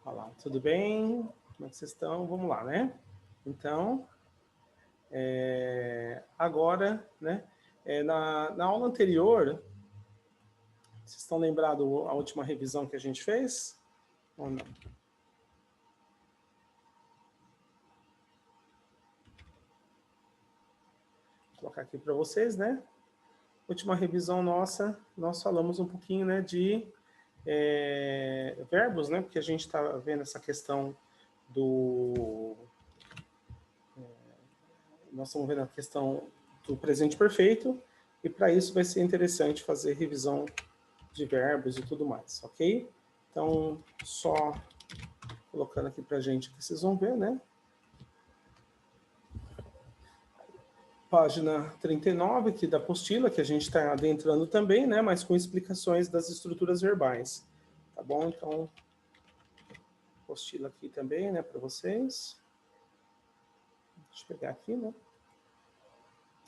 Olá, tudo bem? Como é que vocês estão? Vamos lá, né? Então, agora, né? Na aula anterior, vocês estão lembrados a última revisão que a gente fez? Ou não? Vou colocar aqui para vocês, né? Última revisão nossa, nós falamos um pouquinho, né, de verbos, né? Porque a gente está vendo essa questão do... Nós estamos vendo a questão do presente perfeito, e para isso vai ser interessante fazer revisão de verbos e tudo mais, ok? Então, só colocando aqui para a gente que vocês vão ver, né? Página 39 aqui da apostila, que a gente está adentrando também, né? Mas com explicações das estruturas verbais, tá bom? Então, apostila aqui também, né, para vocês. Deixa eu pegar aqui, né?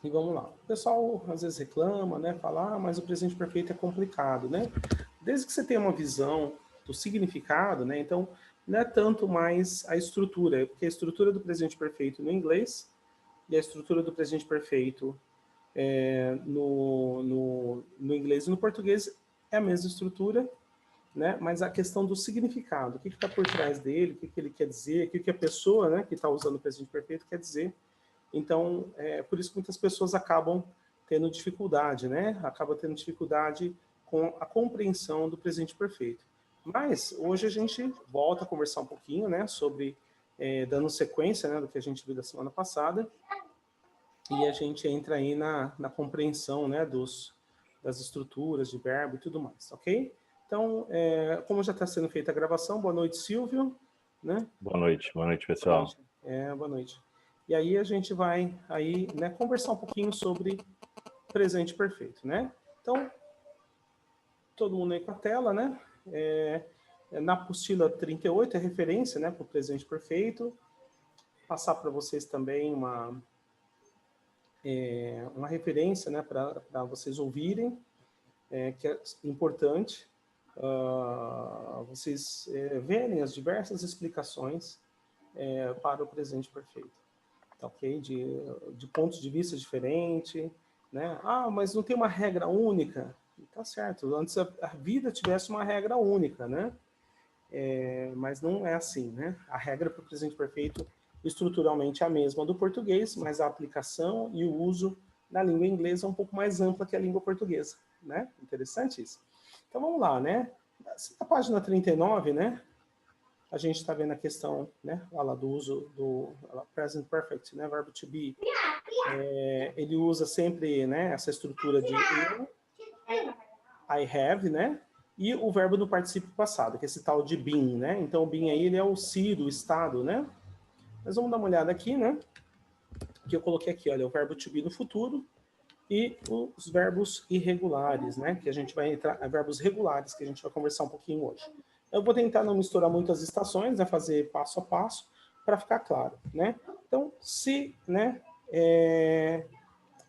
E vamos lá. O pessoal às vezes reclama, né? Fala, mas o presente perfeito é complicado, né? Desde que você tenha uma visão do significado, né? Então, não é tanto mais a estrutura, porque a estrutura do presente perfeito no inglês e a estrutura do presente perfeito no inglês e no português é a mesma estrutura, né? Mas a questão do significado, o que está por trás dele, o que ele quer dizer, o que a pessoa, né, que está usando o presente perfeito quer dizer. Então, por isso que muitas pessoas acabam tendo dificuldade, né? Acabam tendo dificuldade com a compreensão do presente perfeito. Mas hoje a gente volta a conversar um pouquinho, né, sobre, dando sequência, né, do que a gente viu da semana passada, e a gente entra aí na compreensão, né, das estruturas de verbo e tudo mais, ok? Então, como já está sendo feita a gravação, boa noite, Silvio, né? Boa noite pessoal. Boa noite. Boa noite. E aí a gente vai aí, né, conversar um pouquinho sobre presente perfeito, né? Então, todo mundo aí com a tela, né? Na apostila 38 é referência, né, para o presente perfeito. Passar para vocês também uma referência, né, para vocês ouvirem, que é importante vocês verem as diversas explicações para o presente perfeito. Tá, ok? De pontos de vista diferentes, né? Mas não tem uma regra única. Tá certo. Antes a vida tivesse uma regra única, né? Mas não é assim, né? A regra para o presente perfeito estruturalmente é a mesma do português, mas a aplicação e o uso na língua inglesa é um pouco mais ampla que a língua portuguesa, né? Interessante isso. Então vamos lá, né? Na página 39, né? A gente está vendo a questão, né, lá do uso do present perfect, né, verbo to be. Ele usa sempre, né, essa estrutura de eu, I have, né, e o verbo no particípio passado, que é esse tal de been, né. Então o been aí ele é o ser, o estado, né. Mas vamos dar uma olhada aqui, né, que eu coloquei aqui, olha, o verbo to be no futuro e os verbos irregulares, né, que a gente vai entrar, verbos regulares que a gente vai conversar um pouquinho hoje. Eu vou tentar não misturar muitas estações, né, fazer passo a passo, para ficar claro, né? Então, se, né,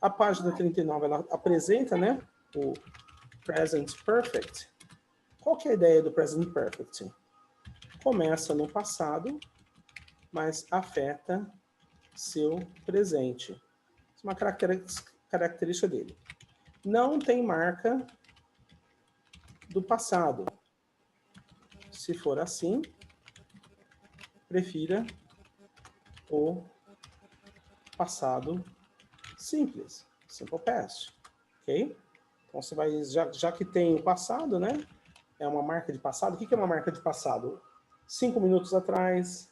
a página 39, ela apresenta, né, o present perfect, qual que é a ideia do present perfect? Começa no passado, mas afeta seu presente. Isso é uma característica dele. Não tem marca do passado. Se for assim, prefira o passado simples, simple past, ok? Então você vai, já que tem o passado, né? É uma marca de passado. O que é uma marca de passado? 5 minutos atrás,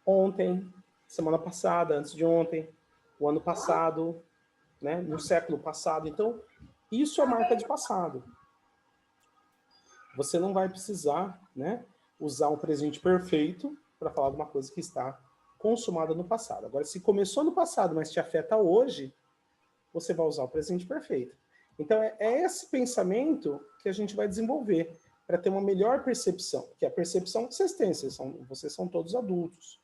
ontem, semana passada, antes de ontem, o ano passado, né? No século passado. Então, isso é marca de passado. Você não vai precisar, né, usar um presente perfeito para falar de uma coisa que está consumada no passado. Agora, se começou no passado, mas te afeta hoje, você vai usar o presente perfeito. Então, é esse pensamento que a gente vai desenvolver para ter uma melhor percepção, que a percepção que vocês têm, vocês são todos adultos,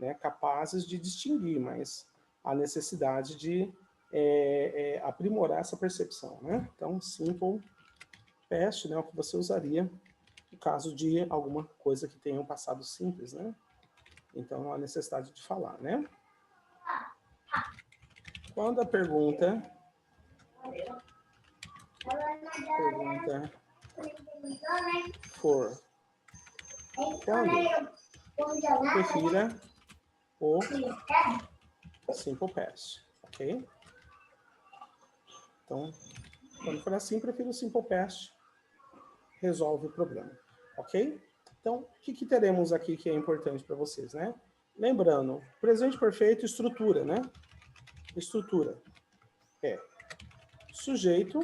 né, capazes de distinguir, mas há necessidade de aprimorar essa percepção, né? Então, simple past, né, é o que você usaria no caso de alguma coisa que tenha um passado simples, né? Então, não há necessidade de falar, né? Quando a pergunta for quando, prefira o simple past, ok? Então, quando for assim, prefiro o simple past, resolve o problema, ok? Então, o que teremos aqui que é importante para vocês, né? Lembrando, presente perfeito, estrutura, né? Estrutura é sujeito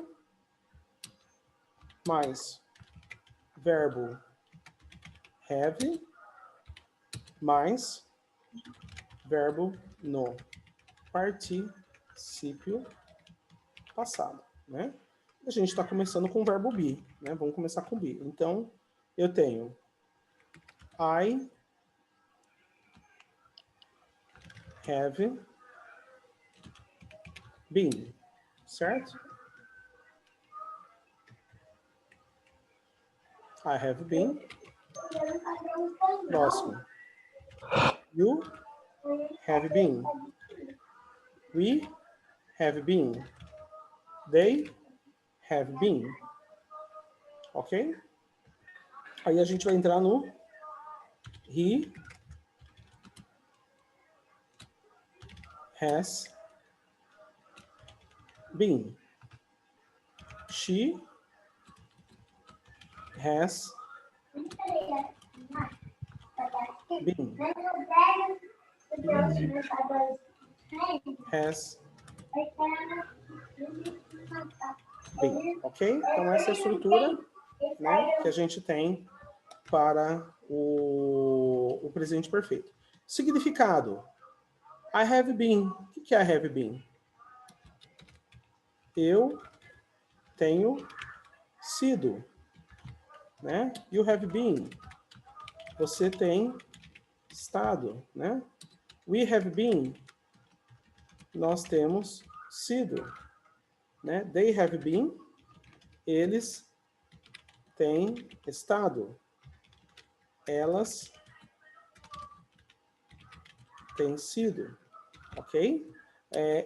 mais verbo have mais verbo no particípio passado, né? A gente está começando com o verbo be, né? Vamos começar com be. Então, eu tenho I have been, certo? I have been. Próximo. You have been. We have been. They have been. Ok? Aí a gente vai entrar no he has been. She has been. Has been. Ok? Então essa é a estrutura, né, que a gente tem para o presente perfeito. Significado. I have been. O que é I have been? Eu tenho sido, né? You have been. Você tem estado, né? We have been. Nós temos sido, né? They have been. Eles têm estado. Elas têm sido, ok?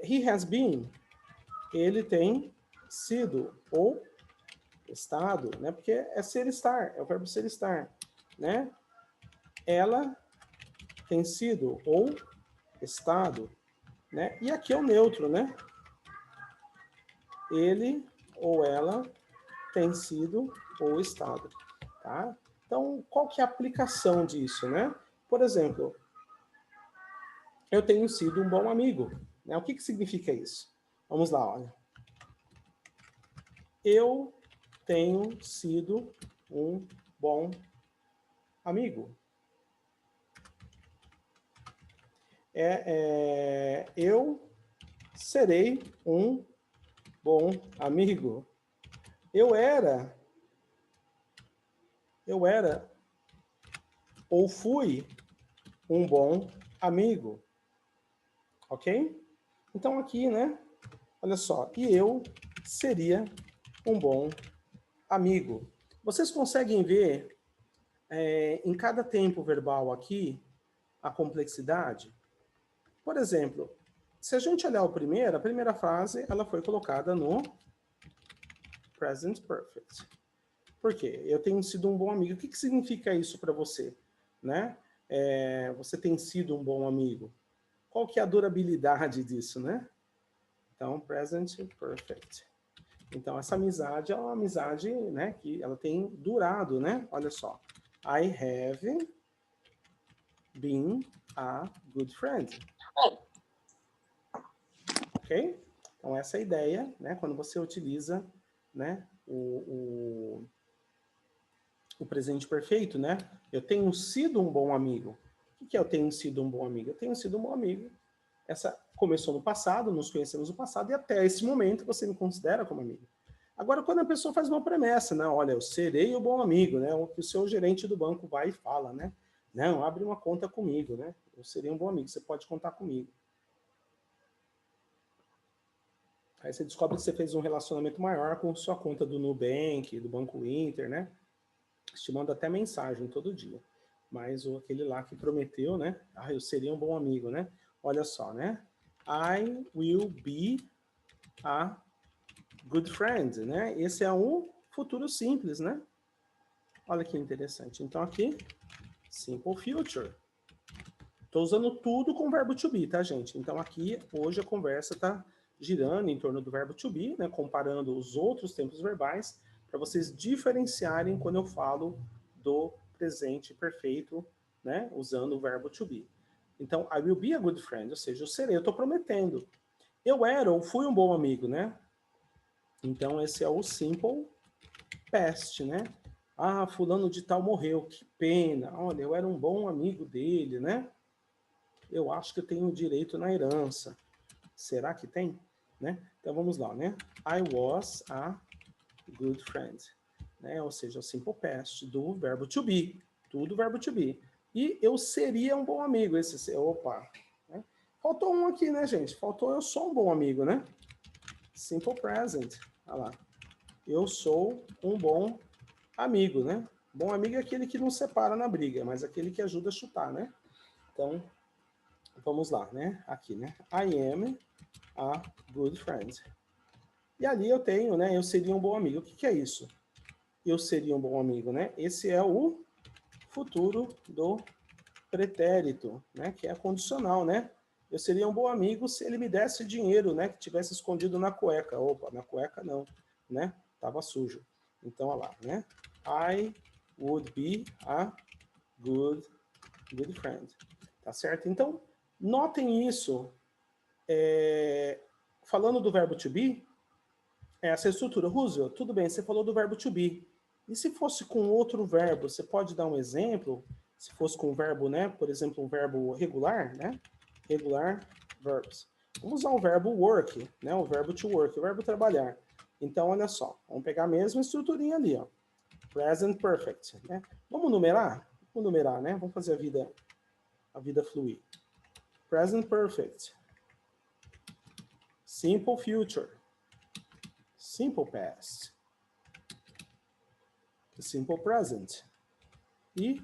He has been. Ele tem sido ou estado, né? Porque é ser estar, é o verbo ser estar, né? Ela tem sido ou estado, né? E aqui é o neutro, né? Ele ou ela tem sido ou estado, tá? Então, qual que é a aplicação disso, né? Por exemplo, eu tenho sido um bom amigo, né? O que significa isso? Vamos lá, olha. Eu tenho sido um bom amigo. Eu serei um bom amigo. Eu era ou fui um bom amigo. Ok? Então aqui, né? Olha só. E eu seria um bom amigo. Vocês conseguem ver em cada tempo verbal aqui a complexidade? Por exemplo, se a gente olhar a primeira frase, ela foi colocada no present perfect. Por quê? Eu tenho sido um bom amigo. O que significa isso para você? Né? Você tem sido um bom amigo. Qual que é a durabilidade disso, né? Então, present perfect. Então, essa amizade é uma amizade, né, que ela tem durado, né? Olha só. I have been a good friend. Ok? Então, essa é a ideia, né? Quando você utiliza, né, o presente perfeito, né? Eu tenho sido um bom amigo. O que é eu tenho sido um bom amigo? Eu tenho sido um bom amigo. Essa começou no passado, nos conhecemos no passado, e até esse momento você me considera como amigo. Agora, quando a pessoa faz uma promessa, né? Olha, eu serei o bom amigo, né? O que o seu gerente do banco vai e fala, né? Não, abre uma conta comigo, né? Eu serei um bom amigo, você pode contar comigo. Aí você descobre que você fez um relacionamento maior com sua conta do Nubank, do Banco Inter, né? Te manda até mensagem todo dia. Mas aquele lá que prometeu, né? Ah, eu seria um bom amigo, né? Olha só, né? I will be a good friend, né? Esse é um futuro simples, né? Olha que interessante. Então aqui, simple future. Estou usando tudo com o verbo to be, tá, gente? Então aqui, hoje a conversa está girando em torno do verbo to be, né? Comparando os outros tempos verbais, para vocês diferenciarem quando eu falo do presente perfeito, né? Usando o verbo to be. Então, I will be a good friend, ou seja, eu serei, eu estou prometendo. Eu era ou fui um bom amigo, né? Então, esse é o simple past, né? Ah, fulano de tal morreu, que pena. Olha, eu era um bom amigo dele, né? Eu acho que eu tenho direito na herança. Será que tem? Né? Então, vamos lá, né? I was a good friend. Né? Ou seja, o simple past do verbo to be. Tudo verbo to be. E eu seria um bom amigo. Opa. Né? Faltou um aqui, né, gente? Faltou eu sou um bom amigo, né? Simple present. Olha lá. Eu sou um bom amigo, né? Bom amigo é aquele que não separa na briga, mas aquele que ajuda a chutar, né? Então, vamos lá, né? Aqui, né? I am a good friend. E ali eu tenho, né? Eu seria um bom amigo. O que que é isso? Eu seria um bom amigo, né? Esse é o futuro do pretérito, né? Que é condicional, né? Eu seria um bom amigo se ele me desse dinheiro, né? Que tivesse escondido na cueca. Opa, na cueca não, né? Tava sujo. Então, olha lá, né? I would be a good friend. Tá certo? Então, notem isso. Falando do verbo to be, essa estrutura. Roosevelt, tudo bem, você falou do verbo to be. E se fosse com outro verbo, você pode dar um exemplo? Se fosse com o verbo, né? Por exemplo, um verbo regular, né? Regular verbs. Vamos usar o verbo work, né? O verbo to work, o verbo trabalhar. Então, olha só, vamos pegar a mesma estruturinha ali, ó. Present perfect, né? Vamos numerar? Vamos numerar, né? Vamos fazer a vida fluir. Present perfect. Simple future. Simple past. Simple present. E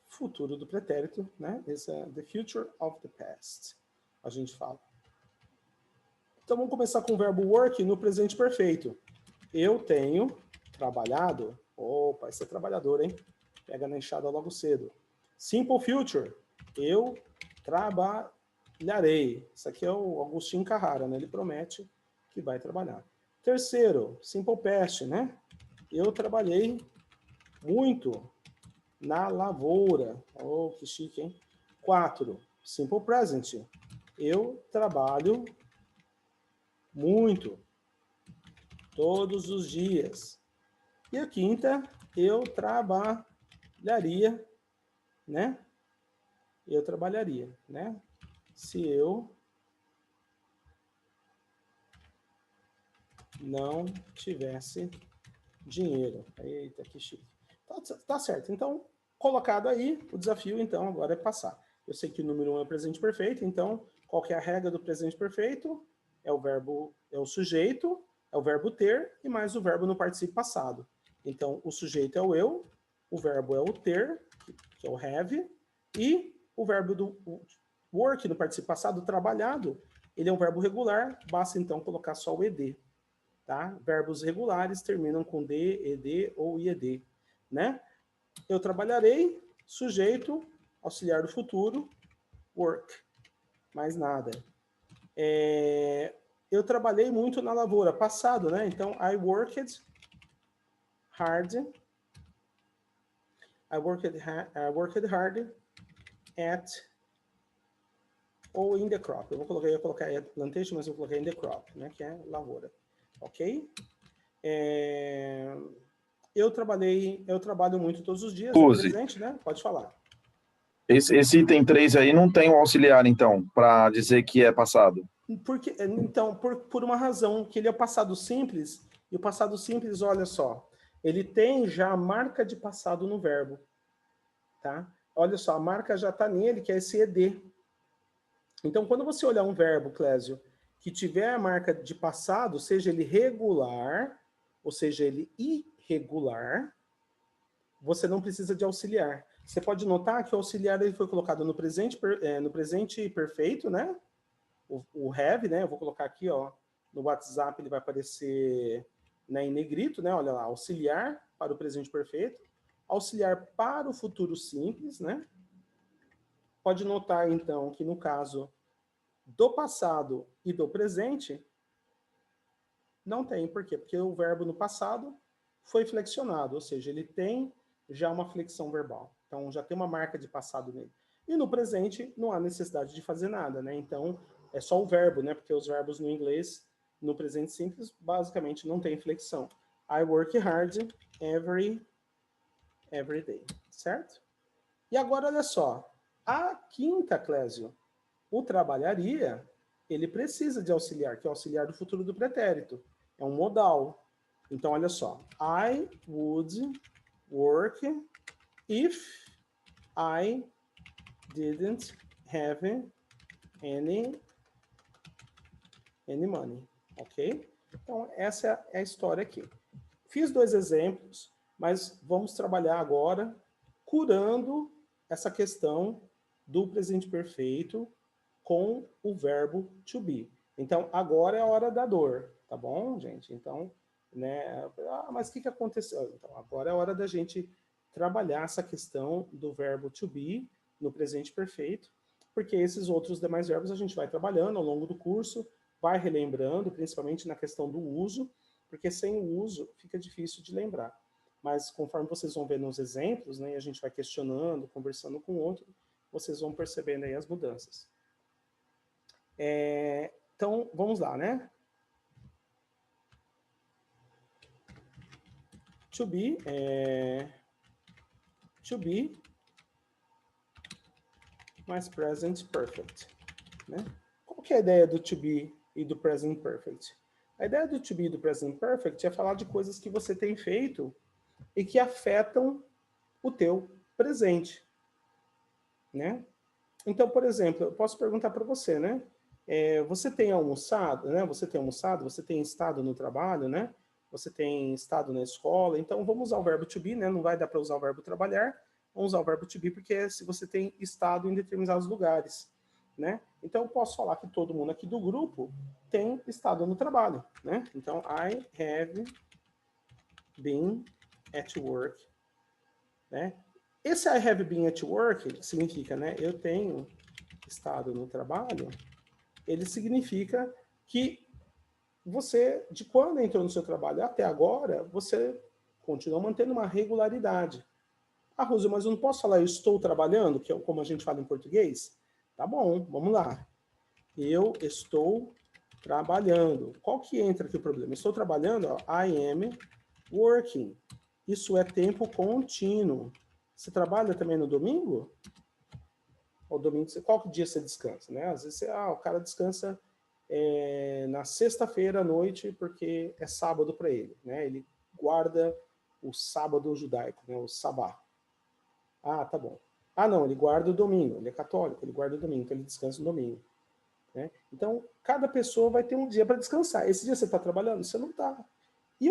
futuro do pretérito, né? Esse é the future of the past. A gente fala. Então vamos começar com o verbo work no presente perfeito. Eu tenho trabalhado. Opa, esse é trabalhador, hein? Pega na enxada logo cedo. Simple future. Eu trabalharei. Isso aqui é o Agostinho Carrara, né? Ele promete que vai trabalhar. Terceiro, simple past, né? Eu trabalhei muito na lavoura. Oh, que chique, hein? 4, simple present. Eu trabalho muito, todos os dias. E a quinta, eu trabalharia, né? Eu trabalharia, né? Se eu não tivesse dinheiro. Eita, que chique. Tá certo. Então, colocado aí, o desafio, então, agora é passar. Eu sei que o número 1 é o presente perfeito, então, qual que é a regra do presente perfeito? É o verbo, é o sujeito, é o verbo ter, e mais o verbo no particípio passado. Então, o sujeito é o eu, o verbo é o ter, que é o have, e o verbo do work no particípio passado, trabalhado, ele é um verbo regular, basta então colocar só o ed. Tá? Verbos regulares terminam com D, ED ou IED, né? Eu trabalharei, sujeito, auxiliar do futuro, work, mais nada. Eu trabalhei muito na lavoura, passado, né? Então, I worked hard at ou in the crop. Eu ia colocar at plantation, mas eu coloquei in the crop, né? Que é lavoura. Ok? Eu trabalho muito todos os dias, é presente, né? Pode falar. Esse item 3 aí não tem o auxiliar, então, para dizer que é passado. Porque, então, por uma razão, que ele é o passado simples, e o passado simples, olha só, ele tem já a marca de passado no verbo. Tá? Olha só, a marca já está nele, que é esse ED. Então, quando você olhar um verbo, Clésio, que tiver a marca de passado, seja ele regular, ou seja ele irregular, você não precisa de auxiliar. Você pode notar que o auxiliar ele foi colocado no presente perfeito, né? O have, né? Eu vou colocar aqui, ó, no WhatsApp ele vai aparecer, né, em negrito, né? Olha lá, auxiliar para o presente perfeito, auxiliar para o futuro simples, né? Pode notar, então, que no caso do passado e do presente, não tem. Por quê? Porque o verbo no passado foi flexionado, ou seja, ele tem já uma flexão verbal. Então, já tem uma marca de passado nele. E no presente, não há necessidade de fazer nada, né? Então, é só o verbo, né? Porque os verbos no inglês, no presente simples, basicamente não tem flexão. I work hard every day, certo? E agora, olha só. A quinta, Clésio, o trabalharia, ele precisa de auxiliar, que é o auxiliar do futuro do pretérito. É um modal. Então, olha só. I would work if I didn't have any money. Ok? Então, essa é a história aqui. Fiz 2 exemplos, mas vamos trabalhar agora curando essa questão do presente perfeito com o verbo to be. Então, agora é a hora da dor, tá bom, gente? Então, né? Mas o que aconteceu? Então, agora é a hora da gente trabalhar essa questão do verbo to be no presente perfeito, porque esses outros demais verbos a gente vai trabalhando ao longo do curso, vai relembrando, principalmente na questão do uso, porque sem o uso fica difícil de lembrar. Mas conforme vocês vão ver nos exemplos, né, e a gente vai questionando, conversando com o outro, vocês vão percebendo aí as mudanças. Então, vamos lá, né? To be mais present perfect, né? Qual que é a ideia do to be e do present perfect? A ideia do to be e do present perfect é falar de coisas que você tem feito e que afetam o teu presente, né? Então, por exemplo, eu posso perguntar para você, né? Você tem almoçado, né? Você tem almoçado, você tem estado no trabalho, né? Você tem estado na escola. Então, vamos usar o verbo to be, né? Não vai dar para usar o verbo trabalhar. Vamos usar o verbo to be porque é se você tem estado em determinados lugares, né? Então, eu posso falar que todo mundo aqui do grupo tem estado no trabalho, né? Então, I have been at work, né? Esse I have been at work significa, né? Eu tenho estado no trabalho. Ele significa que você, de quando entrou no seu trabalho até agora, você continua mantendo uma regularidade. Ah, Rose, mas eu não posso falar eu estou trabalhando, que é como a gente fala em português? Tá bom, vamos lá. Eu estou trabalhando. Qual que entra aqui o problema? Estou trabalhando, ó, I am working. Isso é tempo contínuo. Você trabalha também no domingo? Ou domingo, qual que dia você descansa, né? Às vezes o cara descansa na sexta-feira à noite porque é sábado para ele, né? Ele guarda o sábado judaico, né? O sabá. Ah, tá bom. Ah, não, ele guarda o domingo. Ele é católico, ele guarda o domingo, então ele descansa no domingo, né? Então, cada pessoa vai ter um dia para descansar. Esse dia você está trabalhando? Você não está. E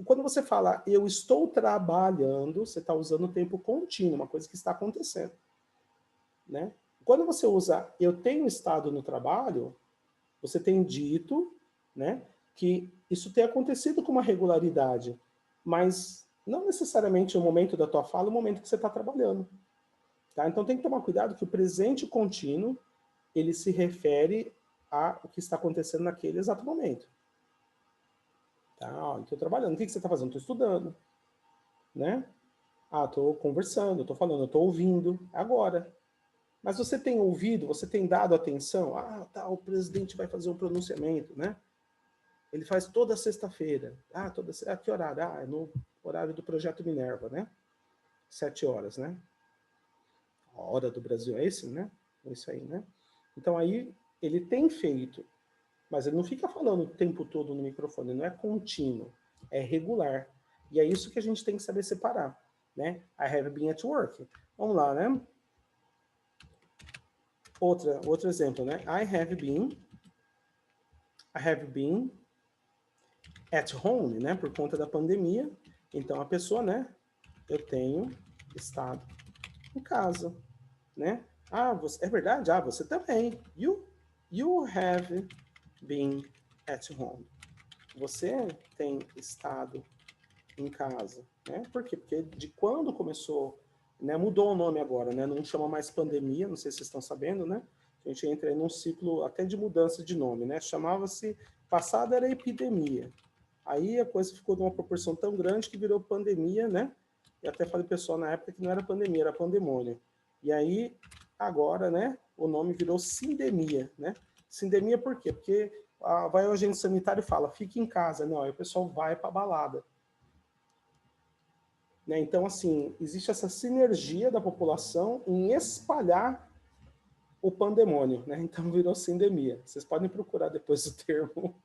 quando você fala eu estou trabalhando, você está usando o tempo contínuo, uma coisa que está acontecendo, né? Quando você usa eu tenho estado no trabalho, você tem dito, né, que isso tem acontecido com uma regularidade, mas não necessariamente o momento da tua fala, o momento que você está trabalhando. Tá? Então tem que tomar cuidado que o presente contínuo, ele se refere ao que está acontecendo naquele exato momento. Tá? Estou trabalhando. O que você está fazendo? Estou estudando. Né? Estou conversando, estou falando, estou ouvindo. Agora. Mas você tem ouvido, você tem dado atenção? Tá, o presidente vai fazer um pronunciamento, né? Ele faz toda sexta-feira. Que horário? É no horário do Projeto Minerva, né? 7 horas, né? A hora do Brasil é esse, né? É isso aí, né? Então aí ele tem feito, mas ele não fica falando o tempo todo no microfone, não é contínuo, é regular. E é isso que a gente tem que saber separar, né? I have been at work. Vamos lá, né? Outro exemplo, né? I have been I have been at home, né? Por conta da pandemia. Então, a pessoa, né? Eu tenho estado em casa, né? Ah, você, é verdade? Ah, você também. You have been at home. Você tem estado em casa, né? Por quê? Porque de quando começou, né? Mudou o nome agora, né? Não chama mais pandemia, não sei se vocês estão sabendo, né? A gente entra em um ciclo até de mudança de nome, né? Chamava-se, passado era epidemia. Aí a coisa ficou de uma proporção tão grande que virou pandemia, né? E até falei pessoal na época que não era pandemia, era pandemônio. E aí, agora, né? O nome virou sindemia, né? Sindemia por quê? Porque vai o agente sanitário e fala, fique em casa. Não, aí o pessoal vai para a balada. Né? Então, assim, existe essa sinergia da população em espalhar o pandemônio, né? Então virou sindemia. Vocês podem procurar depois o termo.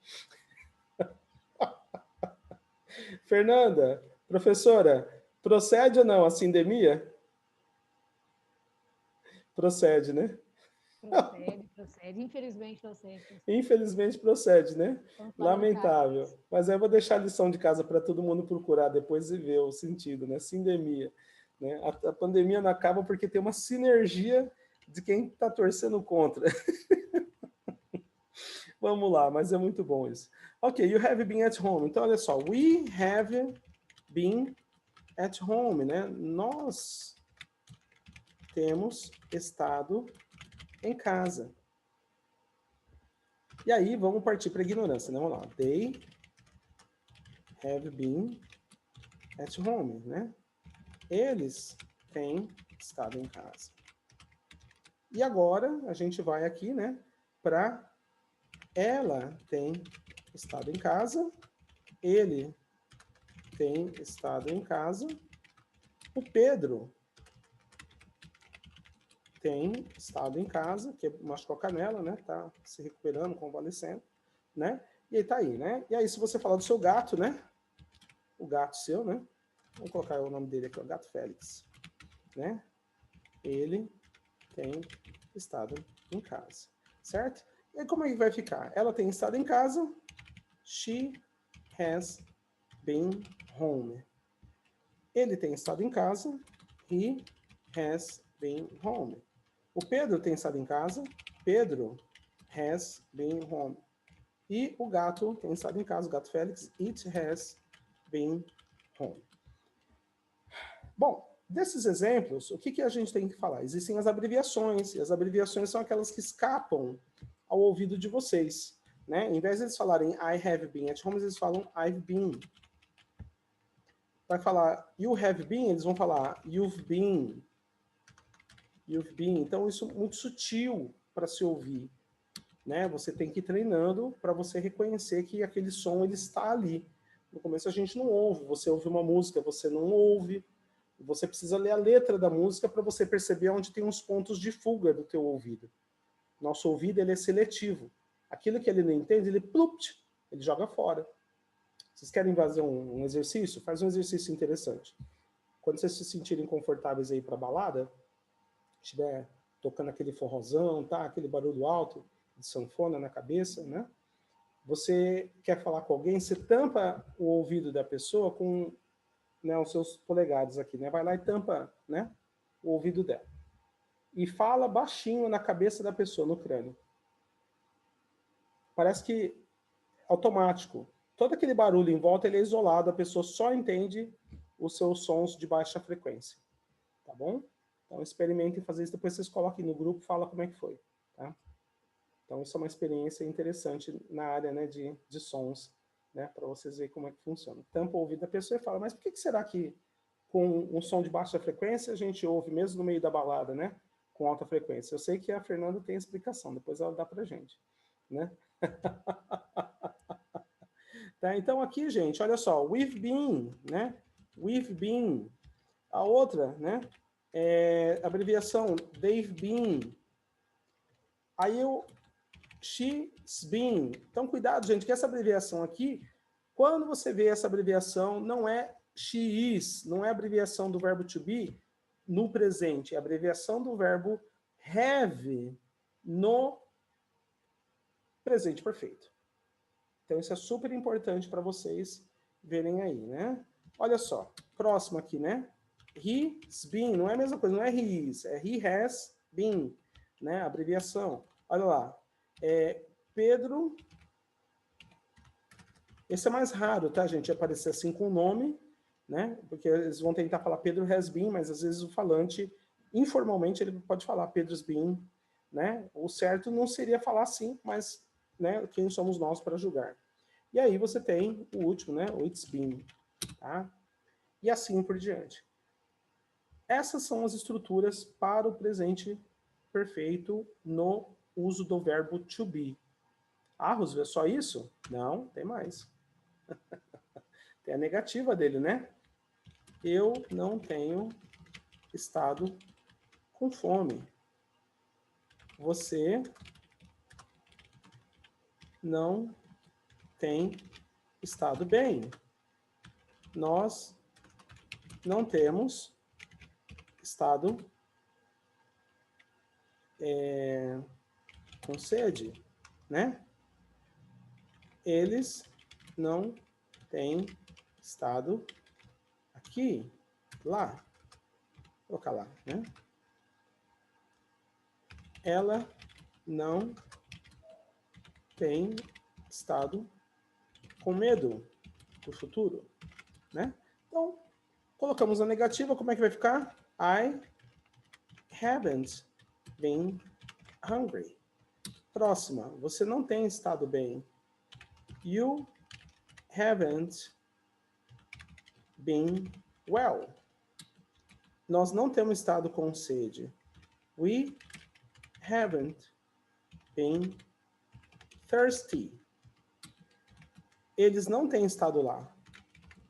Fernanda, professora, procede ou não a sindemia? Procede, né? Procede. Infelizmente procede. Infelizmente procede, né? Lamentável. Mas aí eu vou deixar a lição de casa para todo mundo procurar depois e ver o sentido, né? Sindemia. Né? A pandemia não acaba porque tem uma sinergia de quem está torcendo contra. Vamos lá, mas é muito bom isso. Ok, you have been at home. Então, olha só. We have been at home, né? Nós temos estado em casa. E aí, vamos partir para a ignorância, né? Vamos lá. They have been at home, né? Eles têm estado em casa. E agora, a gente vai aqui, né? Para ela tem estado em casa, ele tem estado em casa, o Pedro tem estado em casa, que machucou a canela, né? Tá se recuperando, convalescendo, né? E aí tá aí, né? E aí, se você falar do seu gato, né? O gato seu, né? Vamos colocar o nome dele aqui, o gato Félix, né? Ele tem estado em casa, certo? E aí, como é que vai ficar? Ela tem estado em casa, she has been home. Ele tem estado em casa, he has been home. O Pedro tem estado em casa, Pedro has been home. E o gato tem estado em casa, o gato Félix, it has been home. Bom, desses exemplos, o que a gente tem que falar? Existem as abreviações, e as abreviações são aquelas que escapam ao ouvido de vocês. Né? Em vez de eles falarem I have been at home, eles falam I've been. Vai falar you have been, eles vão falar you've been. You've been. Então, isso é muito sutil para se ouvir. Né? Você tem que ir treinando para você reconhecer que aquele som ele está ali. No começo a gente não ouve. Você ouve uma música, você não ouve. Você precisa ler a letra da música para você perceber onde tem uns pontos de fuga do teu ouvido. Nosso ouvido ele é seletivo. Aquilo que ele não entende, ele plupt, ele joga fora. Vocês querem fazer um exercício? Faz um exercício interessante. Quando vocês se sentirem confortáveis aí para balada, estiver tocando aquele forrozão, tá? Aquele barulho alto de sanfona na cabeça, né? Você quer falar com alguém, você tampa o ouvido da pessoa com, né, os seus polegares aqui, né? Vai lá e tampa, né, o ouvido dela. E fala baixinho na cabeça da pessoa, no crânio. Parece que automático. Todo aquele barulho em volta ele é isolado, a pessoa só entende os seus sons de baixa frequência. Tá bom? Então experimentem fazer isso, depois vocês coloquem no grupo e falam como é que foi. Tá? Então isso é uma experiência interessante na área, né, de sons, né, para vocês verem como é que funciona. Tampa o ouvido da pessoa e fala, mas por que será que com um som de baixa frequência a gente ouve mesmo no meio da balada, né, com alta frequência? Eu sei que a Fernanda tem explicação, depois ela dá pra gente, né? Tá, então aqui, gente, olha só, we've been, né? We've been. A outra, né? Abreviação, they've been. Aí eu, she's been. Então, cuidado, gente, que essa abreviação aqui, quando você vê essa abreviação, não é she is, não é a abreviação do verbo to be no presente, é a abreviação do verbo have no presente perfeito. Então, isso é super importante para vocês verem aí, né? Olha só, próximo aqui, né? He's been, não é a mesma coisa, não é he is, é he has been, né? Abreviação. Olha lá. Pedro. Esse é mais raro, tá, gente? Aparecer assim com o nome, né? Porque eles vão tentar falar Pedro has been, mas às vezes o falante, informalmente, ele pode falar Pedro's been, né? O certo não seria falar assim, mas, né, quem somos nós para julgar? E aí você tem o último, né? O it's been, tá? E assim por diante. Essas são as estruturas para o presente perfeito no uso do verbo to be. Ah, Roosevelt, é só isso? Não, tem mais. Tem a negativa dele, né? Eu não tenho estado com fome. Você não tem estado bem. Nós não temos estado com sede, né? Eles não têm estado aqui, lá. Vou colocar lá, né? Ela não tem estado com medo do futuro, né? Então, colocamos a negativa, como é que vai ficar? I haven't been hungry. Próxima, você não tem estado bem. You haven't been well. Nós não temos estado com sede. We haven't been thirsty. Eles não têm estado lá.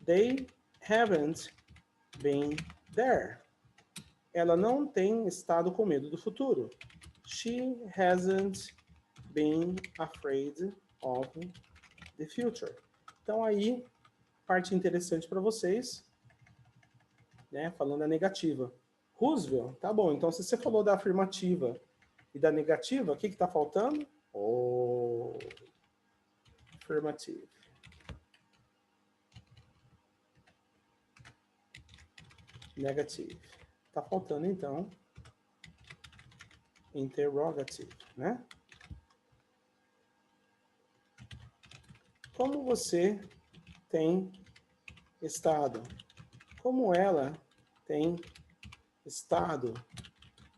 They haven't been there. Ela não tem estado com medo do futuro. She hasn't been afraid of the future. Então aí, parte interessante para vocês, né, falando a negativa. Roosevelt, tá bom, então se você falou da afirmativa e da negativa, o que está faltando? Oh, affirmative. Negative. Está faltando, então, interrogative, né? Como você tem estado? Como ela tem estado?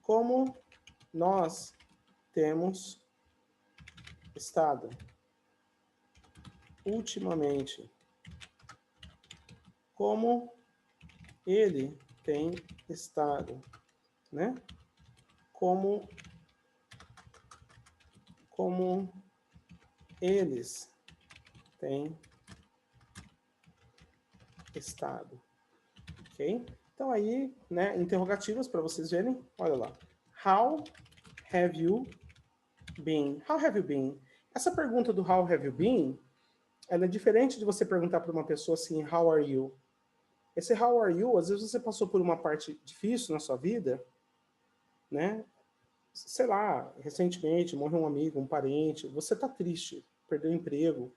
Como nós temos estado? Ultimamente. Como ele tem estado, né? Como eles têm estado, ok? Então aí, né, interrogativas para vocês verem, olha lá. How have you been? How have you been? Essa pergunta do how have you been, ela é diferente de você perguntar para uma pessoa assim, how are you? Esse how are you, às vezes você passou por uma parte difícil na sua vida, né? Sei lá, recentemente morreu um amigo, um parente, você tá triste, perdeu o emprego.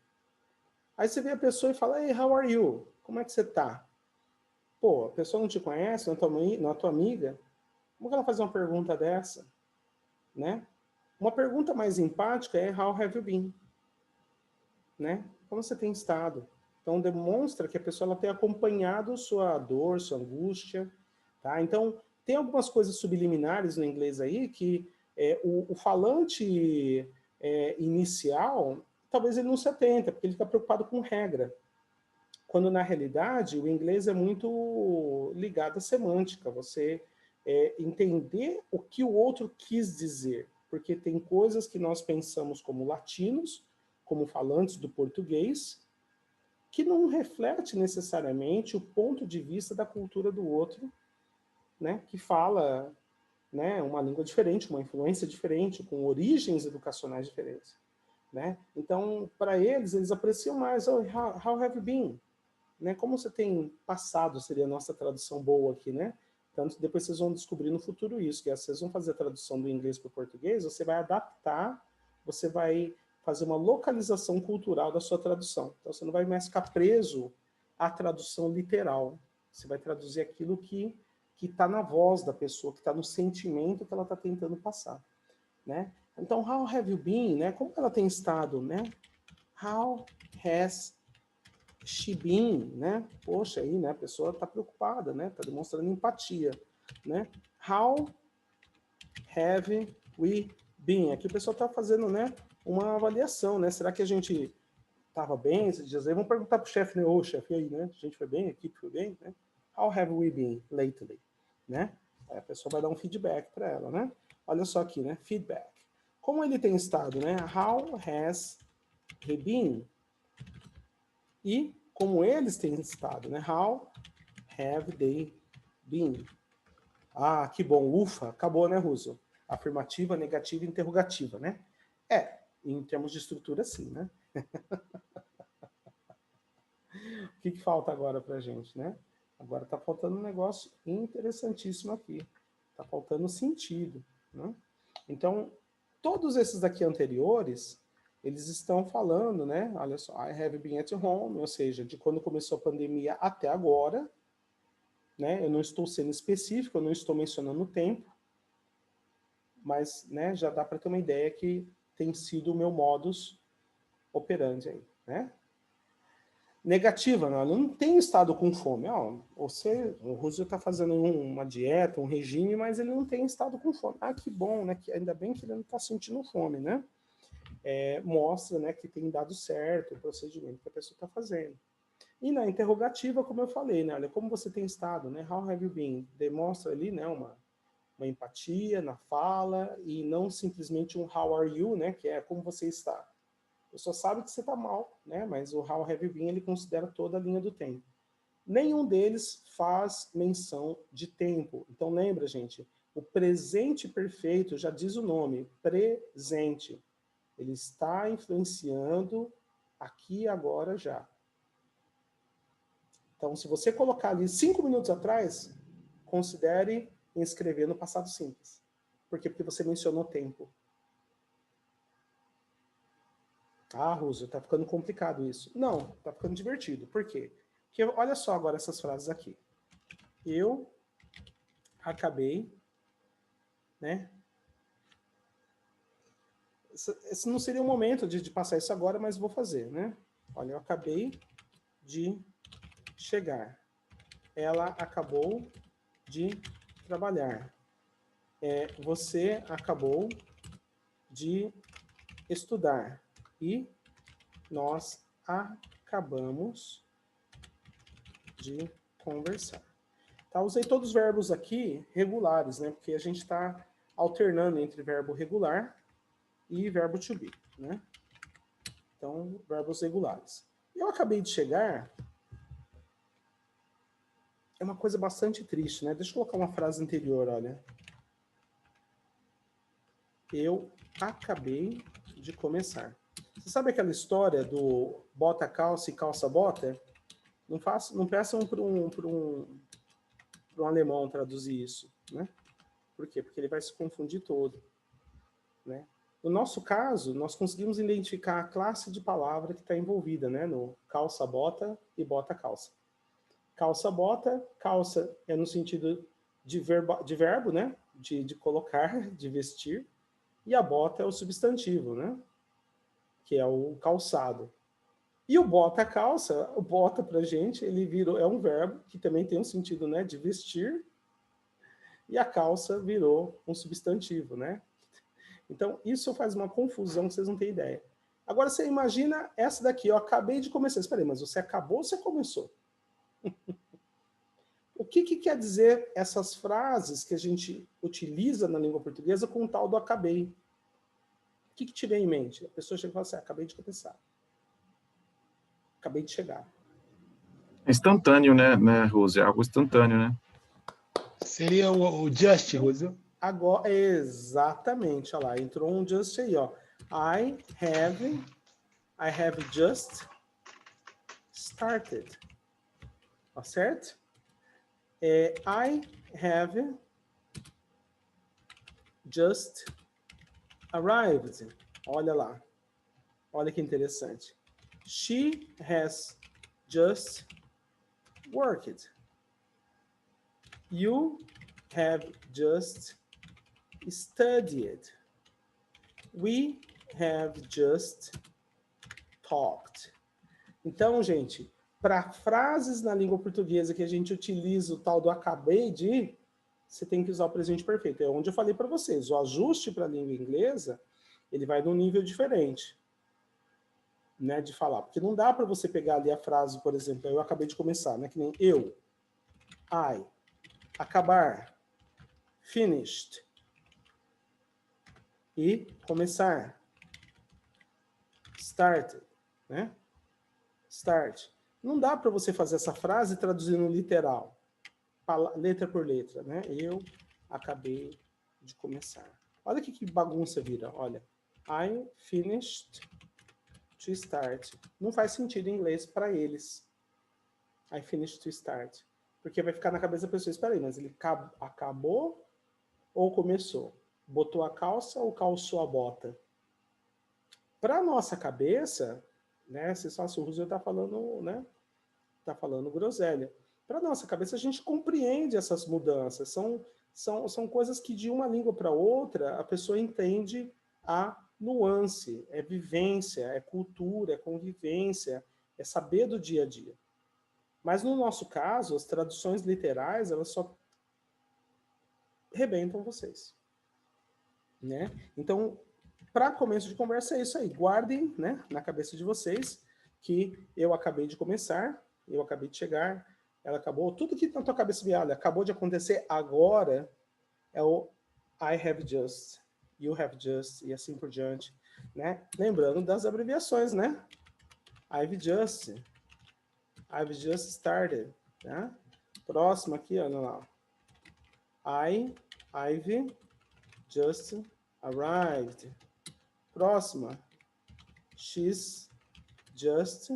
Aí você vê a pessoa e fala, hey, how are you? Como é que você tá? Pô, a pessoa não te conhece, não é tua amiga, como que ela faz uma pergunta dessa? Né? Uma pergunta mais empática é how have you been? Né? Como você tem estado? Então demonstra que a pessoa ela tem acompanhado sua dor, sua angústia, tá? Então tem algumas coisas subliminares no inglês aí que o falante inicial talvez ele não se atenta, porque ele fica preocupado com regra. Quando na realidade o inglês é muito ligado à semântica, você entender o que o outro quis dizer, porque tem coisas que nós pensamos como latinos, como falantes do português, que não reflete necessariamente o ponto de vista da cultura do outro, né, que fala, né, uma língua diferente, uma influência diferente, com origens educacionais diferentes, né? Então, para eles apreciam mais, oh, how have you been? Né? Como você tem passado, seria a nossa tradução boa aqui, né? Tanto depois vocês vão descobrir no futuro isso, que vocês vão fazer a tradução do inglês para o português, você vai adaptar, você vai fazer uma localização cultural da sua tradução. Então, você não vai mais ficar preso à tradução literal. Você vai traduzir aquilo que está na voz da pessoa, que está no sentimento que ela está tentando passar, né? Então, how have you been, né? Como ela tem estado, né? How has she been, né? Poxa, aí, né? A pessoa está preocupada, né? Está demonstrando empatia, né? How have we been? Aqui o pessoal está fazendo, né? Uma avaliação, né? Será que a gente estava bem esses dias aí? Vamos perguntar para o chefe, né? Ô, chefe, aí, né? A gente foi bem, a equipe foi bem, né? How have we been lately, né? Aí a pessoa vai dar um feedback para ela, né? Olha só aqui, né? Feedback. Como ele tem estado, né? How has he been? E como eles têm estado, né? How have they been? Ah, que bom, ufa, acabou, né, Russo? Afirmativa, negativa e interrogativa, né? Em termos de estrutura, sim, né? O que falta agora pra gente, né? Agora tá faltando um negócio interessantíssimo aqui. Tá faltando sentido, né? Então, todos esses daqui anteriores, eles estão falando, né? Olha só, I have been at home, ou seja, de quando começou a pandemia até agora, né? Eu não estou sendo específico, eu não estou mencionando o tempo, mas, né, já dá para ter uma ideia que tem sido o meu modus operandi aí, né? Negativa, não, eu não tenho estado com fome. O Rússio está fazendo uma dieta, um regime, mas ele não tem estado com fome. Ah, que bom, né? Que ainda bem que ele não está sentindo fome, né? Mostra, né, que tem dado certo o procedimento que a pessoa está fazendo. E na interrogativa, como eu falei, né? Olha, como você tem estado, né? How have you been? Demonstra ali, né, uma empatia na fala e não simplesmente um how are you, né? Que é como você está. A pessoa sabe que você está mal, né? Mas o how have you been, ele considera toda a linha do tempo. Nenhum deles faz menção de tempo. Então lembra, gente, o presente perfeito já diz o nome, presente. Ele está influenciando aqui e agora já. Então, se você colocar ali 5 minutos atrás, considere escrever no passado simples. Por quê? Porque você mencionou tempo. Ah, Rússio, tá ficando complicado isso. Não, tá ficando divertido. Por quê? Porque olha só agora essas frases aqui. Eu acabei, né? Esse não seria o momento de passar isso agora, mas vou fazer, né? Olha, eu acabei de chegar. Ela acabou de trabalhar. Você acabou de estudar. E nós acabamos de conversar. Tá, usei todos os verbos aqui regulares, né? Porque a gente está alternando entre verbo regular e verbo to be, né? Então, verbos regulares. Eu acabei de chegar. É uma coisa bastante triste, né? Deixa eu colocar uma frase anterior, olha. Eu acabei de começar. Você sabe aquela história do bota calça e calça bota? Não peçam para um alemão traduzir isso, né? Por quê? Porque ele vai se confundir todo, né? No nosso caso, nós conseguimos identificar a classe de palavra que está envolvida, né? No calça-bota e bota-calça. Calça-bota, calça é no sentido de verbo, né? De colocar, de vestir. E a bota é o substantivo, né? Que é o calçado. E o bota-calça, o bota pra gente, ele virou, é um verbo que também tem um sentido, né? De vestir. E a calça virou um substantivo, né? Então, isso faz uma confusão que vocês não têm ideia. Agora, você imagina essa daqui, eu acabei de começar. Espera aí, mas você acabou ou você começou? O que quer dizer essas frases que a gente utiliza na língua portuguesa com o tal do acabei? O que te vem em mente? A pessoa chega e fala assim, acabei de começar. Acabei de chegar. Instantâneo, né, Rose? É algo instantâneo, né? Seria o just, Rússio? Agora, exatamente, olha lá, entrou um just aí, ó. I have just started. Tá certo? I have just arrived. Olha lá. Olha que interessante. She has just worked. You have just studied. We have just talked. Então, gente, para frases na língua portuguesa que a gente utiliza o tal do acabei de, você tem que usar o presente perfeito. É onde eu falei para vocês, o ajuste para a língua inglesa, ele vai num nível diferente, né, de falar. Porque não dá para você pegar ali a frase, por exemplo, eu acabei de começar, né, que nem eu, I, acabar, finished, e começar, started, né? Start. Não dá para você fazer essa frase traduzindo literal, letra por letra, né? Eu acabei de começar. Olha que bagunça vira, olha. I finished to start. Não faz sentido em inglês para eles. I finished to start. Porque vai ficar na cabeça da pessoa, espera aí, mas ele acabou ou começou? Botou a calça ou calçou a bota? Para nossa cabeça, né? Se só o Roosevelt está falando, né? Tá falando groselha. Para nossa cabeça, a gente compreende essas mudanças. São coisas que de uma língua para outra a pessoa entende a nuance, é vivência, é cultura, é convivência, é saber do dia a dia. Mas no nosso caso, as traduções literais, elas só rebentam vocês, né? Então, para começo de conversa é isso aí. Guardem, né, na cabeça de vocês que eu acabei de começar, eu acabei de chegar, ela acabou, tudo que na tua cabeça viada acabou de acontecer agora é o I have just, you have just e assim por diante, né? Lembrando das abreviações, né? I've just started, tá? Próximo aqui, olha lá. I've just arrived. Próxima. She's just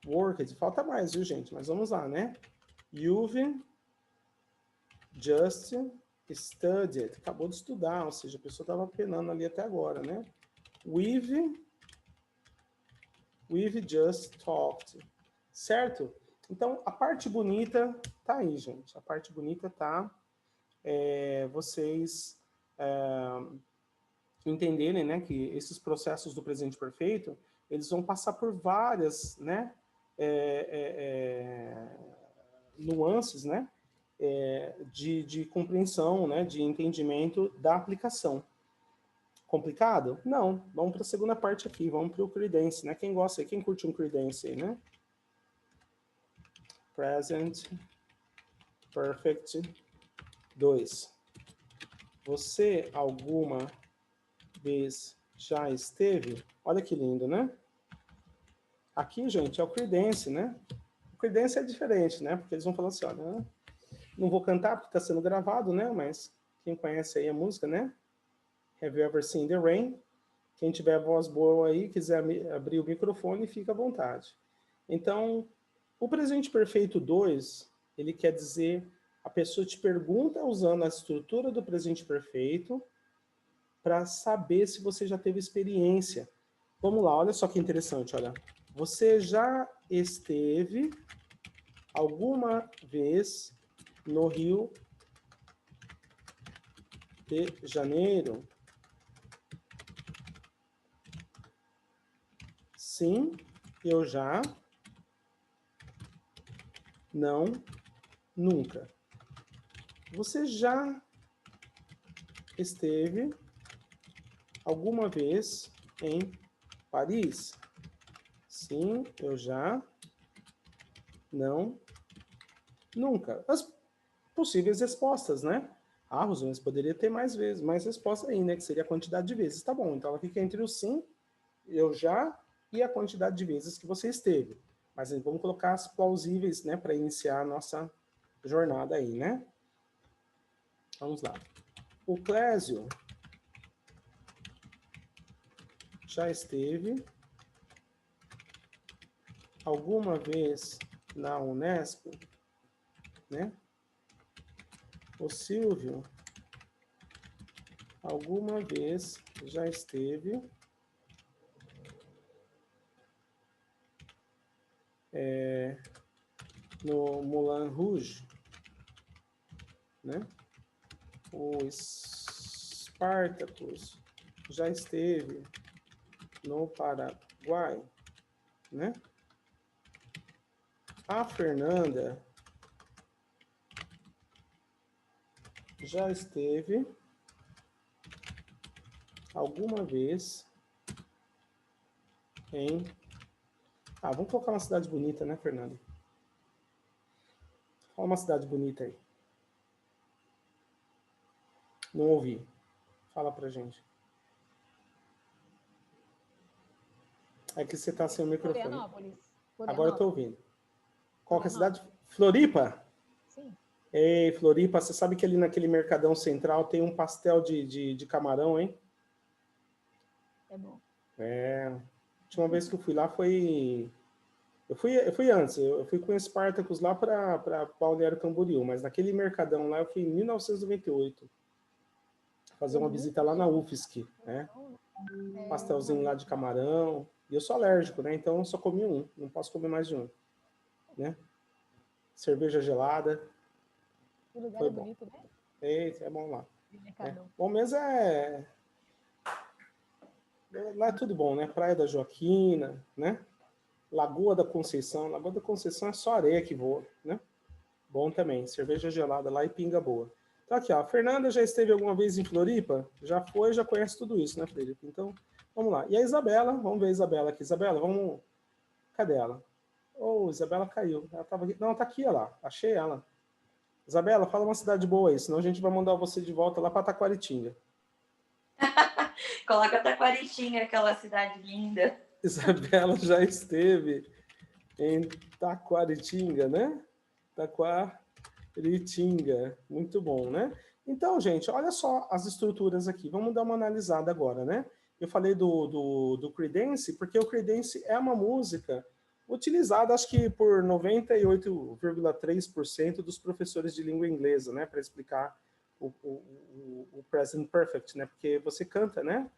worked. Falta mais, viu, gente? Mas vamos lá, né? You've just studied. Acabou de estudar, ou seja, a pessoa estava penando ali até agora, né? We've just talked. Certo? Então, a parte bonita tá aí, gente. A parte bonita tá vocês entenderem, né, que esses processos do presente perfeito, eles vão passar por várias, né, nuances, né, de compreensão, né, de entendimento da aplicação. Complicado? Não. Vamos para a segunda parte aqui, vamos para o Creedence, né? Quem gosta, quem curte um Creedence aí, né? Present Perfect 2. Você alguma vez já esteve? Olha que lindo, né? Aqui, gente, é o Creedence, né? O Creedence é diferente, né? Porque eles vão falar assim, olha, não vou cantar porque está sendo gravado, né? Mas quem conhece aí a música, né? Have you ever seen the rain? Quem tiver voz boa aí, quiser abrir o microfone, fica à vontade. Então, o presente perfeito 2, ele quer dizer, a pessoa te pergunta usando a estrutura do presente perfeito para saber se você já teve experiência. Vamos lá, olha só que interessante, olha. Você já esteve alguma vez no Rio de Janeiro? Sim, eu já. Não, nunca. Você já esteve alguma vez em Paris? Sim, eu já. Não, nunca. As possíveis respostas, né? Ah, Rosana, mas poderia ter mais vezes, mais resposta aí, né? Que seria a quantidade de vezes. Tá bom, então ela fica entre o sim, eu já, e a quantidade de vezes que você esteve. Mas vamos colocar as plausíveis, né? Para iniciar a nossa jornada aí, né? Vamos lá. O Clésio já esteve alguma vez na Unesp, né? O Silvio alguma vez já esteve no Moulin Rouge, né? O Spartacus já esteve no Paraguai, né? A Fernanda já esteve alguma vez em... vamos colocar uma cidade bonita, né, Fernanda? Fala uma cidade bonita aí. Não ouvi. Fala pra gente. É que você tá sem o microfone. Florianópolis. Agora eu tô ouvindo. Qual que é a Florianópolis. cidade? Floripa? Sim. Ei, Floripa, você sabe que ali naquele Mercadão Central tem um pastel de camarão, hein? É bom. A última vez que eu fui lá foi... Eu fui antes, eu fui com o Spartacus lá para Balneário Camboriú, mas naquele Mercadão lá eu fui em 1998. Fazer uma visita lá na UFSC, né? Pastelzinho lá de camarão. E eu sou alérgico, né? Então eu só comi um, não posso comer mais de um, né? Cerveja gelada. O lugar Foi é bom. bonito, né? É bom lá. Mercadão. Bom mesmo lá é tudo bom, né? Praia da Joaquina, né? Lagoa da Conceição. Lagoa da Conceição é só areia que voa, né? Bom também. Cerveja gelada lá e pinga boa. Então aqui, ó. A Fernanda já esteve alguma vez em Floripa? Já foi, já conhece tudo isso, né, Floripa? Então, vamos lá. E a Isabela, vamos ver a Isabela aqui. Isabela, vamos... Cadê ela? Isabela caiu. Ela tava aqui. Não, tá aqui, olha lá. Achei ela. Isabela, fala uma cidade boa aí, senão a gente vai mandar você de volta lá para Taquaritinga. Coloca Taquaritinga, aquela cidade linda. Isabela já esteve em Taquaritinga, né? Taquaritinga. Muito bom, né? Então, gente, olha só as estruturas aqui. Vamos dar uma analisada agora, né? Eu falei do Creedence, porque o Creedence é uma música utilizada, acho que por 98,3% dos professores de língua inglesa, né? Para explicar o present perfect, né? Porque você canta, né?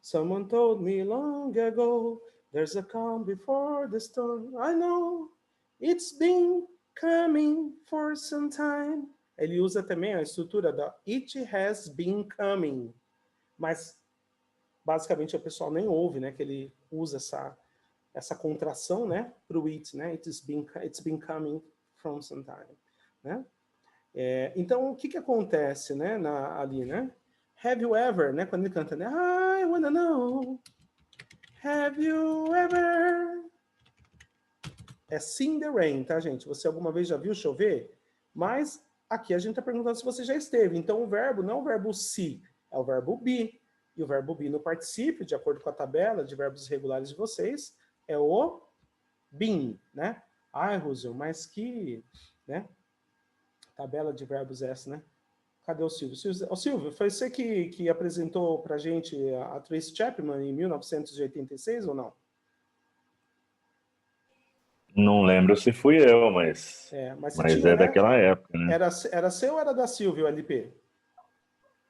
Someone told me long ago, there's a calm before the storm. I know, it's been coming for some time. Ele usa também a estrutura da it has been coming. Mas, basicamente, o pessoal nem ouve, né? Que ele usa essa contração, né? Para o it, né? It's been coming from some time, né? Então, o que acontece, né? Ali, né? Have you ever, né? Quando ele canta, né? I wanna know. Have you ever... É seen the rain, tá, gente? Você alguma vez já viu chover? Mas aqui a gente tá perguntando se você já esteve. Então, o verbo não é o verbo see, é o verbo be. E o verbo be no particípio, de acordo com a tabela de verbos irregulares de vocês, é o been, né? Ai, Rússio, mas que... né? Tabela de verbos é essa, né? Cadê o Silvio? Silvio, foi você que apresentou pra gente a Tracy Chapman em 1986 ou não? Não lembro se fui eu, mas você tinha, é né? daquela época, né? Era seu ou era da Silvio, LP?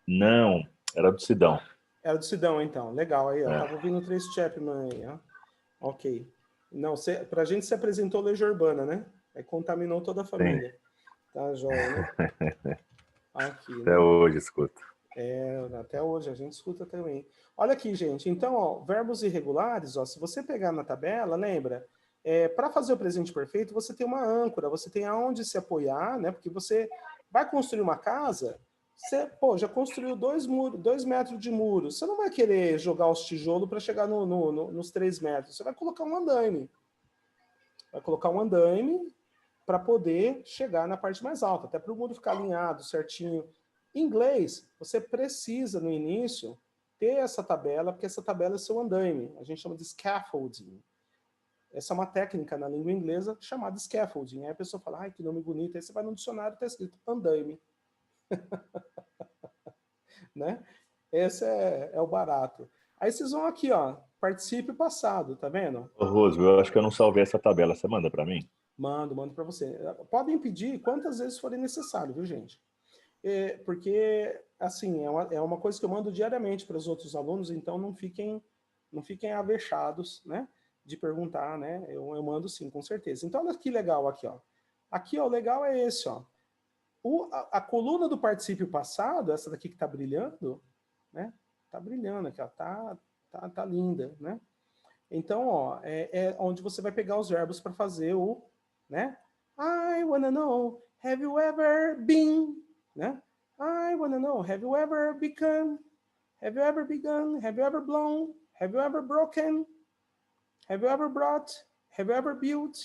Não, era do Sidão. Era do Sidão, então. Legal, aí, ó. Tava ouvindo o Tracy Chapman aí, ó. Ok. Não, pra gente se apresentou Legião Urbana, né? Aí contaminou toda a família. Sim. Tá joia, né? Aqui, até né? hoje escuta. Até hoje a gente escuta também. Olha aqui, gente. Então, ó, verbos irregulares, ó, se você pegar na tabela, lembra? Para fazer o presente perfeito, você tem uma âncora, você tem aonde se apoiar, né? Porque você vai construir uma casa, você, já construiu 2 metros de muro. Você não vai querer jogar os tijolos para chegar nos 3 metros. Você vai colocar um andaime. Vai colocar um andaime para poder chegar na parte mais alta, até para o muro ficar alinhado certinho. Em inglês, você precisa, no início, ter essa tabela, porque essa tabela é seu andaime. A gente chama de scaffolding. Essa é uma técnica na língua inglesa chamada scaffolding. Aí a pessoa fala, ai, que nome bonito. Aí você vai no dicionário e está escrito andaime. Né? Esse é o barato. Aí vocês vão aqui, ó, participe passado, tá vendo? Ô, Roso, eu acho que eu não salvei essa tabela. Você manda para mim? Mando para você. Podem pedir quantas vezes forem necessário, viu, gente? Porque, assim, é uma coisa que eu mando diariamente para os outros alunos, então não fiquem avexados, né? de perguntar, né? Eu mando sim, com certeza. Então, olha que legal aqui, ó. Aqui, ó, o legal é esse, ó. A coluna do particípio passado, essa daqui que está brilhando, né? Tá brilhando aqui, ó. Tá linda, né? Então, ó, é onde você vai pegar os verbos para fazer o, né? I wanna know, have you ever been, né? I wanna know, have you ever become, have you ever begun, have you ever blown, have you ever broken, have you ever brought, have you ever built,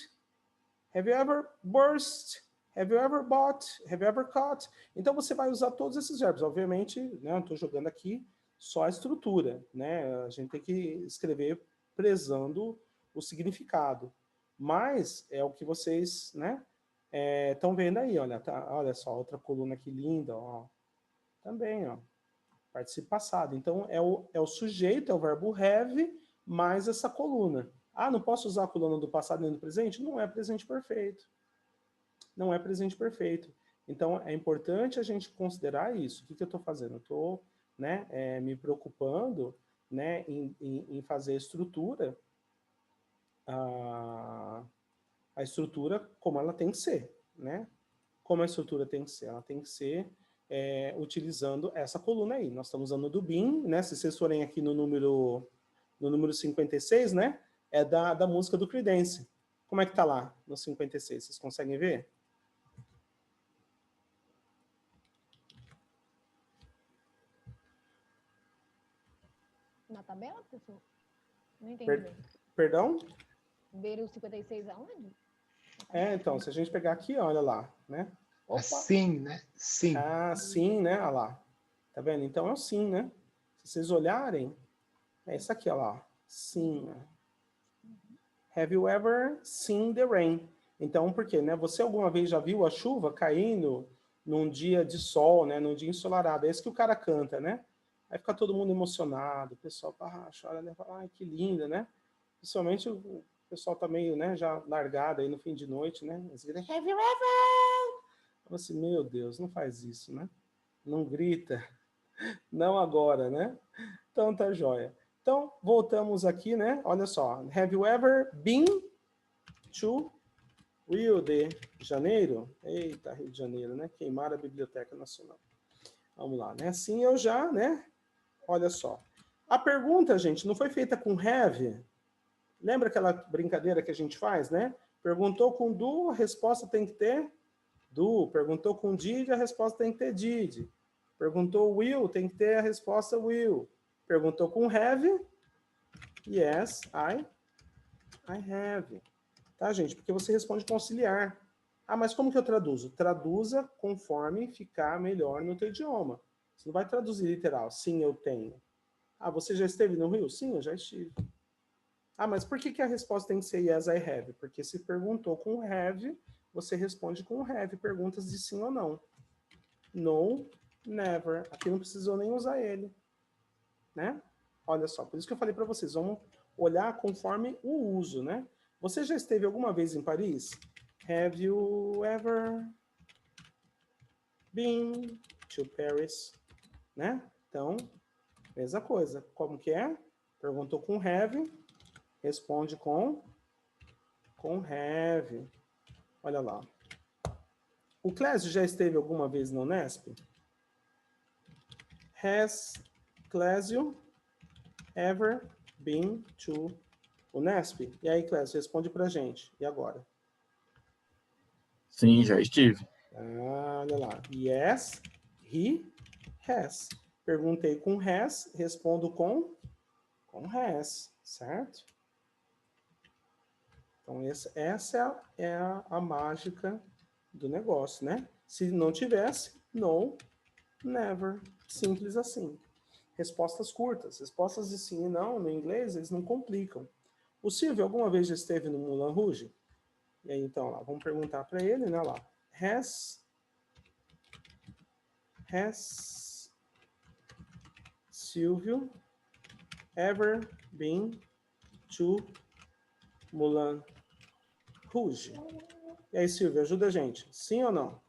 have you ever burst, have you ever bought, have you ever caught. Então, você vai usar todos esses verbos. Obviamente, né, eu estou jogando aqui só a estrutura, né? A gente tem que escrever prezando o significado. Mas é o que vocês, né, estão vendo aí, olha, olha só, outra coluna aqui linda, ó. Também, ó. Participo passado. Então, é o sujeito, é o verbo have, mais essa coluna. Ah, não posso usar a coluna do passado nem do presente? Não é presente perfeito. Não é presente perfeito. Então, é importante a gente considerar isso. O que eu estou fazendo? Eu estou, né, me preocupando, né, em fazer a estrutura, a estrutura como ela tem que ser, né? Como a estrutura tem que ser? Ela tem que ser utilizando essa coluna aí. Nós estamos usando o do BIM, né? Se vocês forem aqui no número 56, né? É da música do Creedence. Como é que tá lá no 56? Vocês conseguem ver? Na tabela, professor? Não entendi bem. Perdão? Ver o 56 aonde? Então, se a gente pegar aqui, olha lá, né? Opa. Assim, né? Sim. Ah, sim, né? Olha lá. Tá vendo? Então é o sim, né? Se vocês olharem, é isso aqui, olha lá. Sim. Have you ever seen the rain? Então, por quê, né? Você alguma vez já viu a chuva caindo num dia de sol, né? Num dia ensolarado? É isso que o cara canta, né? Aí fica todo mundo emocionado, o pessoal chora, né? Fala, ai, que linda, né? Principalmente o pessoal tá meio, né, já largado aí no fim de noite, né? Eles gritam, have you ever? Eu assim, meu Deus, não faz isso, né? Não grita. Não agora, né? Então tá joia. Então, voltamos aqui, né? Olha só. Have you ever been to Rio de Janeiro? Eita, Rio de Janeiro, né? Queimaram a Biblioteca Nacional. Vamos lá, né? Sim, eu já, né? Olha só. A pergunta, gente, não foi feita com have. Lembra aquela brincadeira que a gente faz, né? Perguntou com do, a resposta tem que ter do. Perguntou com did, a resposta tem que ter did. Perguntou will, tem que ter a resposta will. Perguntou com have, yes, I have. Tá, gente? Porque você responde com auxiliar. Ah, mas como que eu traduzo? Traduza conforme ficar melhor no teu idioma. Você não vai traduzir literal. Sim, eu tenho. Ah, você já esteve no Rio? Sim, eu já estive. Ah, mas por que a resposta tem que ser yes, I have? Porque se perguntou com have, você responde com have. Perguntas de sim ou não. No, never. Aqui não precisou nem usar ele. Né? Olha só, por isso que eu falei para vocês, vamos olhar conforme o uso, né? Você já esteve alguma vez em Paris? Have you ever been to Paris? Né? Então, mesma coisa. Como que é? Perguntou com have, responde com have. Olha lá. O Clésio já esteve alguma vez na Unesp? Has Clésio ever been to Unesp? E aí, Clésio, responde pra gente. E agora? Sim, já estive. Olha lá. Yes, he has. Perguntei com has, respondo com has, certo? Então, essa é a mágica do negócio, né? Se não tivesse, no, never. Simples assim. Respostas curtas. Respostas de sim e não, no inglês, eles não complicam. O Silvio alguma vez já esteve no Moulin Rouge? E aí, então, lá, vamos perguntar para ele, né, lá. Has Silvio ever been to Moulin Rouge? E aí, Silvio, ajuda a gente. Sim ou não?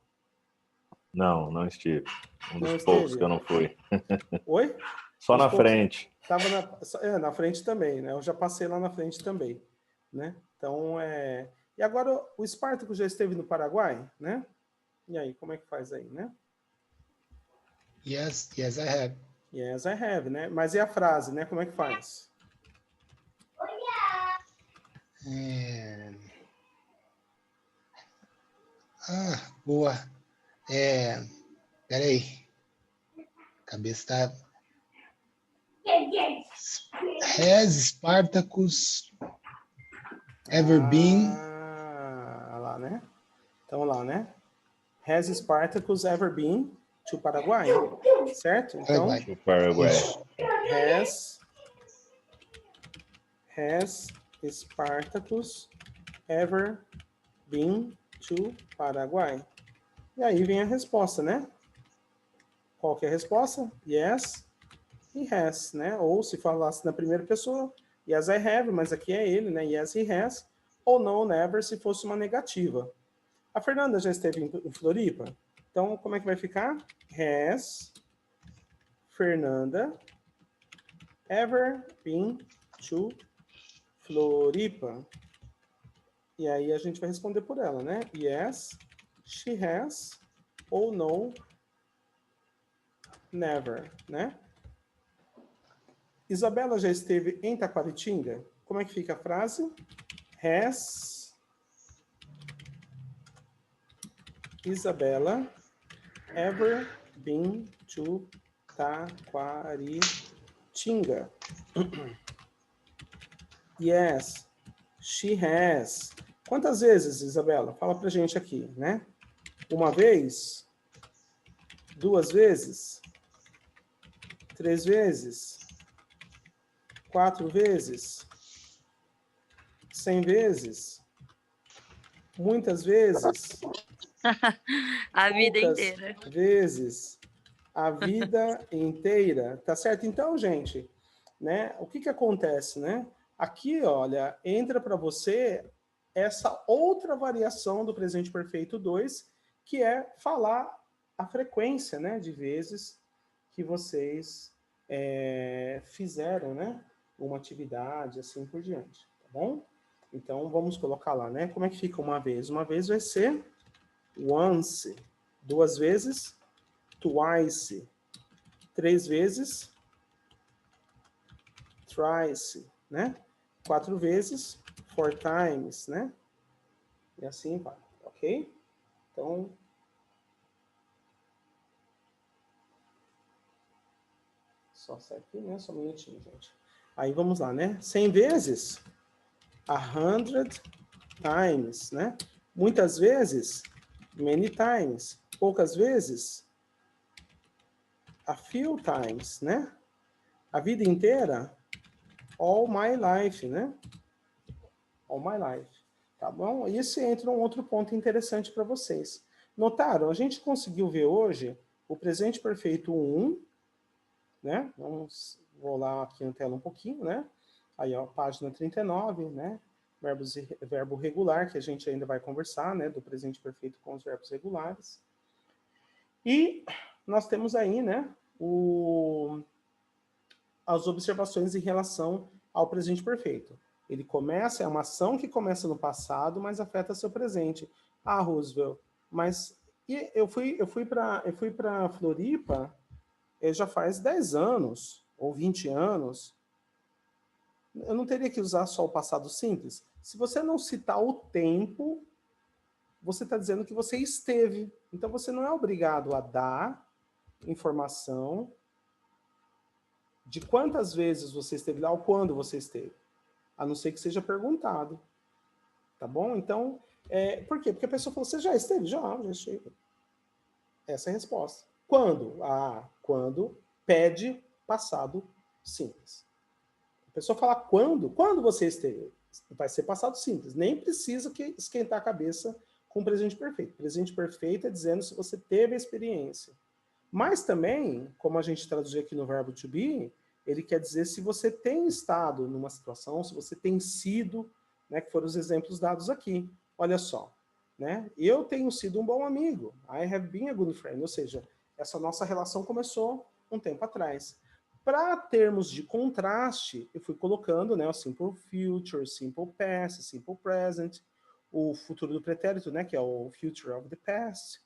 Não, não estive. Um Não dos poucos esteve? que eu não fui. Oi? Só Dos na poucos. frente. Tava na frente também, né? Eu já passei lá na frente também. né? Então, E agora, o Espartaco já esteve no Paraguai, né? E aí, como é que faz aí, né? Yes, I have. Yes, I have, né? Mas e a frase, né? Como é que faz? Boa. Peraí. A cabeça tá... Has Spartacus ever been... Lá, né? Então, lá, né? Has Spartacus ever been to Paraguai? Certo? Então, Paraguai. O Paraguai. Isso. Has Spartacus ever been to Paraguai? E aí vem a resposta, né? Qual que é a resposta? Yes, he has, né? Ou se falasse na primeira pessoa, yes, I have, mas aqui é ele, né? Yes, he has. Ou no, never, se fosse uma negativa. A Fernanda já esteve em Floripa? Então, como é que vai ficar? Has Fernanda ever been to Floripa? E aí a gente vai responder por ela, né? Yes, she has. Ou no, never, né? Isabela já esteve em Taquaritinga? Como é que fica a frase? Has Isabela ever been to Taquaritinga? Yes, she has. Quantas vezes, Isabela? Fala pra gente aqui, né? Uma vez? 2 vezes? 3 vezes? 4 vezes? 100 vezes? Muitas vezes? A vida Poucas inteira. vezes? A vida inteira, tá certo? Então, gente, né? O que que acontece, né? Aqui, olha, entra para você essa outra variação do presente perfeito 2, que é falar a frequência, né, de vezes que vocês fizeram, né, uma atividade, assim por diante, tá bom? Então, vamos colocar lá, né? Como é que fica uma vez? Uma vez vai ser once. 2 vezes, twice. 3 vezes, thrice, né? 4 vezes, 4 times, né? E assim vai, ok? Então, só sai aqui, né? Só um minutinho, gente. Aí vamos lá, né? 100 vezes, 100 times, né? Muitas vezes, many times. Poucas vezes, a few times, né? A vida inteira, all my life, né? All my life. Tá bom? Isso entra um outro ponto interessante para vocês. Notaram? A gente conseguiu ver hoje o presente perfeito 1, né? Vou lá aqui na tela um pouquinho, né? Aí, ó, página 39, né? Verbo regular, que a gente ainda vai conversar, né? Do presente perfeito com os verbos regulares. E nós temos aí, né? As observações em relação ao presente perfeito. Ele começa, é uma ação que começa no passado, mas afeta seu presente. Ah, Roosevelt, mas eu fui para Floripa já faz 10 anos, ou 20 anos. Eu não teria que usar só o passado simples? Se você não citar o tempo, você está dizendo que você esteve. Então, você não é obrigado a dar informação de quantas vezes você esteve lá ou quando você esteve. A não ser que seja perguntado. Tá bom? Então, por quê? Porque a pessoa falou, você já esteve? Já estive. Essa é a resposta. Quando? Quando pede passado simples. A pessoa fala quando? Quando você esteve? Vai ser passado simples. Nem precisa esquentar a cabeça com o presente perfeito. Presente perfeito é dizendo se você teve a experiência. Mas também, como a gente traduziu aqui no verbo to be, ele quer dizer se você tem estado numa situação, se você tem sido, né, que foram os exemplos dados aqui. Olha só, né? Eu tenho sido um bom amigo. I have been a good friend. Ou seja, essa nossa relação começou um tempo atrás. Para termos de contraste, eu fui colocando, né, o simple future, simple past, simple present, o futuro do pretérito, né, que é o future of the past,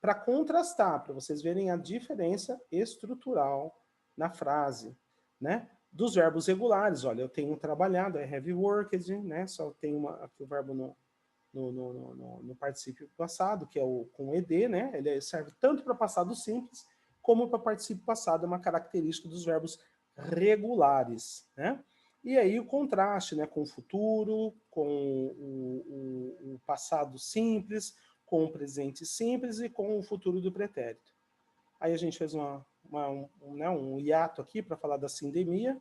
para contrastar, para vocês verem a diferença estrutural na frase, né? Dos verbos regulares, olha, eu tenho trabalhado, I have worked, né? Só tem aqui o verbo no particípio passado, que é o com ed, né? Ele serve tanto para passado simples como para particípio passado, é uma característica dos verbos regulares, né? E aí o contraste, né, com o futuro, com o passado simples, com o presente simples e com o futuro do pretérito. Aí a gente fez um hiato aqui para falar da sindemia,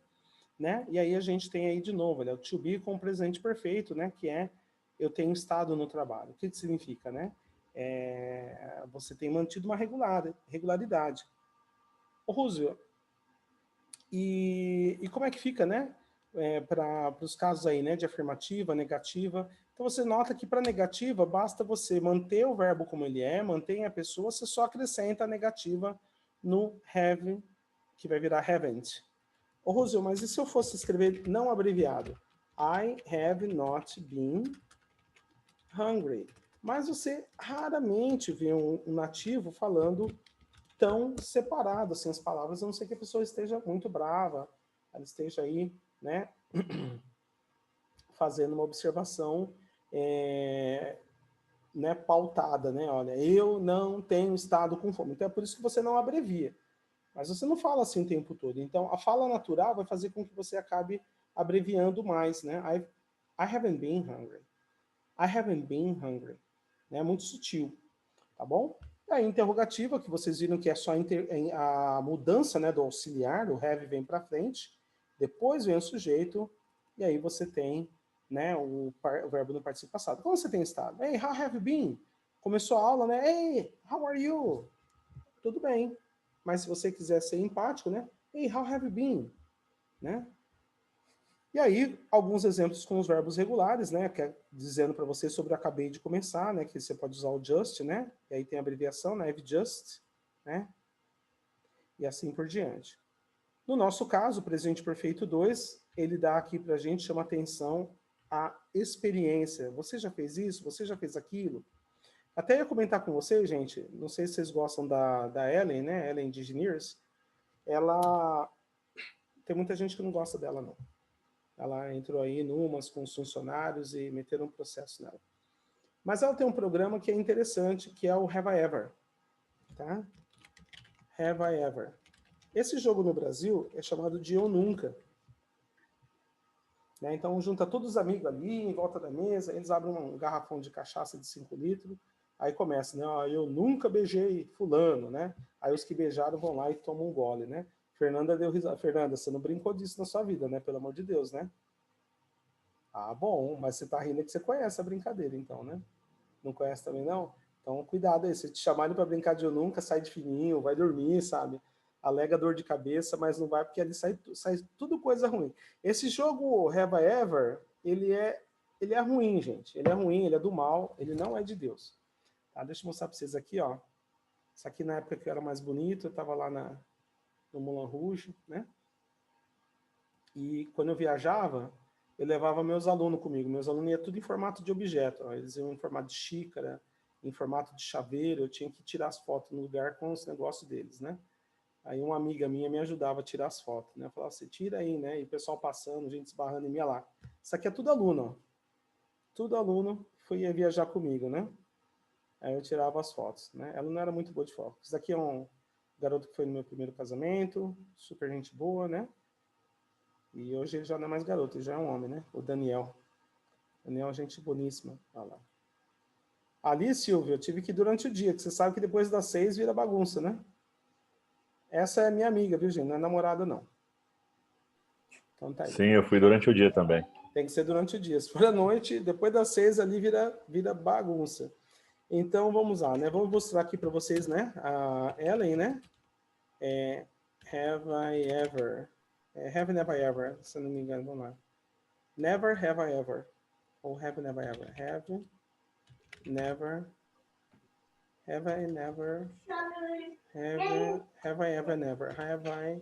né? E aí a gente tem aí de novo, o to be com o presente perfeito, né? Que é eu tenho estado no trabalho. O que significa, né? Você tem mantido uma regularidade. Ô, Roosevelt, e como é que fica, né? Para os casos aí, né? De afirmativa, negativa. Então você nota que para negativa basta você manter o verbo como ele é, mantém a pessoa, você só acrescenta a negativa no have, que vai virar haven't. Ô, Rosil, mas e se eu fosse escrever não abreviado? I have not been hungry. Mas você raramente vê um nativo falando tão separado assim as palavras, a não ser que a pessoa esteja muito brava, ela esteja aí, né, fazendo uma observação né, pautada, né? Olha, eu não tenho estado com fome. Então é por isso que você não abrevia. Mas você não fala assim o tempo todo. Então a fala natural vai fazer com que você acabe abreviando mais, né? I haven't been hungry. I haven't been hungry. É muito sutil, tá bom? E a interrogativa, que vocês viram que é só a mudança, né, do auxiliar, o have vem para frente, depois vem o sujeito, e aí você tem, né, o verbo no participio passado. Como você tem estado? Hey, how have you been? Começou a aula, né? Hey, how are you? Tudo bem. Mas se você quiser ser empático, né? Hey, how have you been? Né? E aí, alguns exemplos com os verbos regulares, né? Que é dizendo para você sobre acabei de começar, né? Que você pode usar o just, né? E aí tem a abreviação, né? I've just, né? E assim por diante. No nosso caso, o presente perfeito 2, ele dá aqui para a gente, chama atenção à experiência. Você já fez isso? Você já fez aquilo? Até ia comentar com vocês, gente, não sei se vocês gostam da Ellen, né? Ellen DeGeneres. Ela... Tem muita gente que não gosta dela, não. Ela entrou aí numas com os funcionários e meteram um processo nela. Mas ela tem um programa que é interessante, que é o Have I Ever. Tá? Have I Ever. Esse jogo no Brasil é chamado de Eu Nunca. Né? Então junta todos os amigos ali, em volta da mesa, eles abrem um garrafão de cachaça de 5 litros, aí começa, né? Ó, eu nunca beijei fulano, né? Aí os que beijaram vão lá e tomam um gole, né? Fernanda deu risada. Fernanda, você não brincou disso na sua vida, né? Pelo amor de Deus, né? Ah, bom, mas você tá rindo que você conhece a brincadeira, então, né? Não conhece também, não? Então, cuidado aí. Se te chamarem para brincar de eu nunca, sai de fininho, vai dormir, sabe? Alega dor de cabeça, mas não vai porque ali sai tudo coisa ruim. Esse jogo Have I Ever, ele é ruim, gente. Ele é ruim, ele é do mal, ele não é de Deus. Tá? Deixa eu mostrar para vocês aqui, ó. Isso aqui na época que eu era mais bonito, eu tava lá no Moulin Rouge, né? E quando eu viajava, eu levava meus alunos comigo. Meus alunos iam tudo em formato de objeto. Ó. Eles iam em formato de xícara, em formato de chaveiro. Eu tinha que tirar as fotos no lugar com os negócios deles, né? Aí uma amiga minha me ajudava a tirar as fotos, né? Eu falava, você tira aí, né? E o pessoal passando, gente esbarrando em mim lá. Isso aqui é tudo aluno, ó. Tudo aluno foi viajar comigo, né? Aí eu tirava as fotos, né? Ela não era muito boa de foto. Isso aqui é um garoto que foi no meu primeiro casamento, super gente boa, né? E hoje ele já não é mais garoto, ele já é um homem, né? O Daniel. Daniel é gente boníssima. Olha lá. Ali, Silvio, eu tive que ir durante o dia, que você sabe que depois das 6 vira bagunça, né? Essa é minha amiga, viu, gente? Não é namorada, não. Então tá aí. Sim, eu fui durante o dia também. Tem que ser durante o dia. Se for à noite, depois das 6 ali vira bagunça. Então, vamos lá, né? Vamos mostrar aqui para vocês, né? A Ellen, né? Have I ever... have never ever, se não me engano, vamos lá. Never have I ever. Ou have never ever. Have never... Have I never... Have I ever never. Have I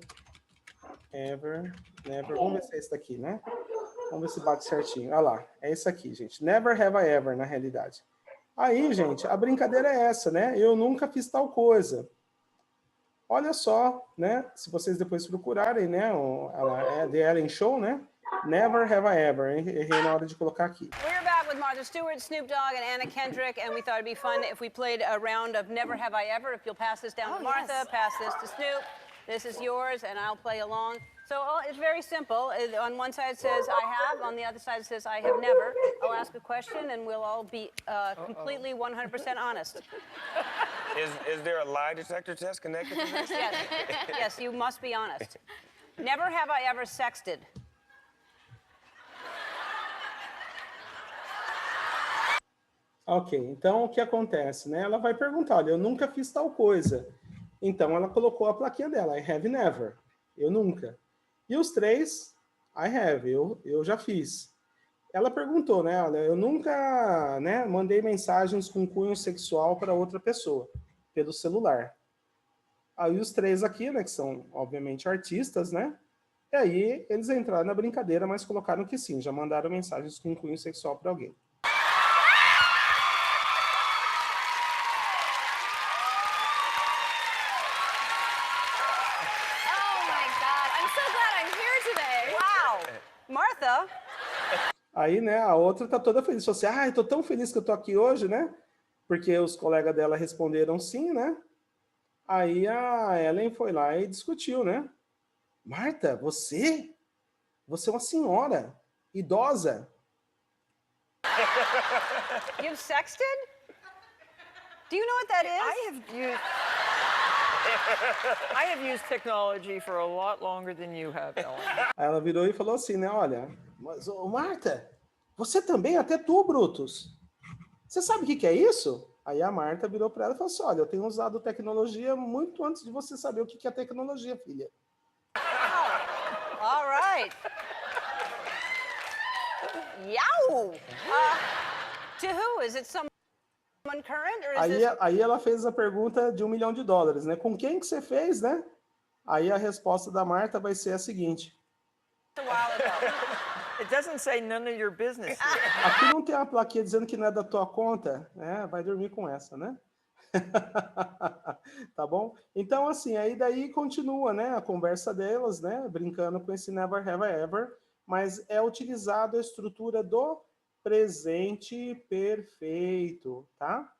ever, never. Vamos ver se é esse daqui, né? Vamos ver se bate certinho. Olha lá, é esse aqui, gente. Never have I ever, na realidade. Aí, gente, a brincadeira é essa, né? Eu nunca fiz tal coisa. Olha só, né? Se vocês depois procurarem, né? Ela é The Ellen Show, né? Never have I ever. Errei na hora de colocar aqui. We're back with Martha Stewart, Snoop Dogg, and Anna Kendrick, and we thought it'd be fun if we played a round of Never Have I Ever. If you'll pass this down to Martha, pass this to Snoop. This is yours, and I'll play along. So it's very simple. On one side it says I have, on the other side it says I have never. I'll ask a question, and we'll all be completely 100% honest. Is there a lie detector test connected to this? Yes, yes, you must be honest. Never have I ever sexted. Ok, então o que acontece, né? Ela vai perguntar, olha, eu nunca fiz tal coisa. Então ela colocou a plaquinha dela, I have never, eu nunca. E os três, I have, eu já fiz. Ela perguntou, né? Olha, eu nunca, né, mandei mensagens com cunho sexual para outra pessoa, pelo celular. Aí os três aqui, né, que são, obviamente, artistas, né? E aí eles entraram na brincadeira, mas colocaram que sim, já mandaram mensagens com cunho sexual para alguém. Martha. Aí, né, a outra tá toda feliz. Falou assim, ah, eu tô tão feliz que eu tô aqui hoje, né? Porque os colegas dela responderam sim, né? Aí a Ellen foi lá e discutiu, né? Martha, você é uma senhora, idosa. You've sexted? Do you know what that is? I have used technology for a lot longer than you have, Ellen. Aí ela virou e falou assim, né? Olha, mas, ô, Martha, você também, até tu, Brutus. Você sabe o que é isso? Aí a Martha virou para ela e falou assim, olha, eu tenho usado tecnologia muito antes de você saber o que é tecnologia, filha. All right. Yow! To who? Is it someone current or is this... Aí ela fez a pergunta de $1 milhão, né? Com quem que você fez, né? Aí a resposta da Martha vai ser a seguinte. A while ago. It doesn't say none of your business. Aqui não tem uma plaquinha dizendo que não é da tua conta. É, vai dormir com essa, né? Tá bom? Então, assim, aí daí continua, né? A conversa delas, né? Brincando com esse Never Have I Ever, mas é utilizado a estrutura do presente perfeito, tá?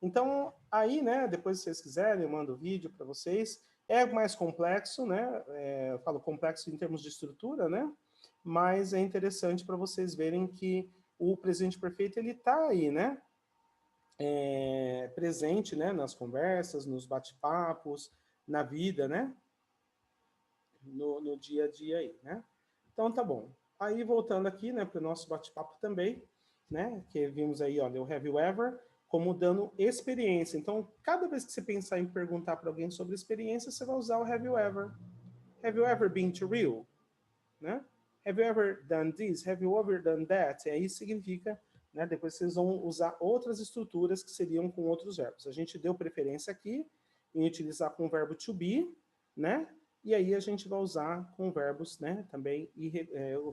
Então, aí, né, depois se vocês quiserem, eu mando o vídeo para vocês. É mais complexo, né? Eu falo complexo em termos de estrutura, né? Mas é interessante para vocês verem que o presente perfeito, ele tá aí, né? Presente, né? Nas conversas, nos bate-papos, na vida, né? No dia a dia aí, né? Então, tá bom. Aí, voltando aqui, né, para o nosso bate-papo também, né, que vimos aí, olha, o Have You Ever, como dando experiência. Então, cada vez que você pensar em perguntar para alguém sobre experiência, você vai usar o Have You Ever. Have you ever been to Rio? Né? Have you ever done this? Have you ever done that? E aí significa, né, depois vocês vão usar outras estruturas que seriam com outros verbos. A gente deu preferência aqui em utilizar com o verbo to be, né? E aí a gente vai usar com verbos, né, também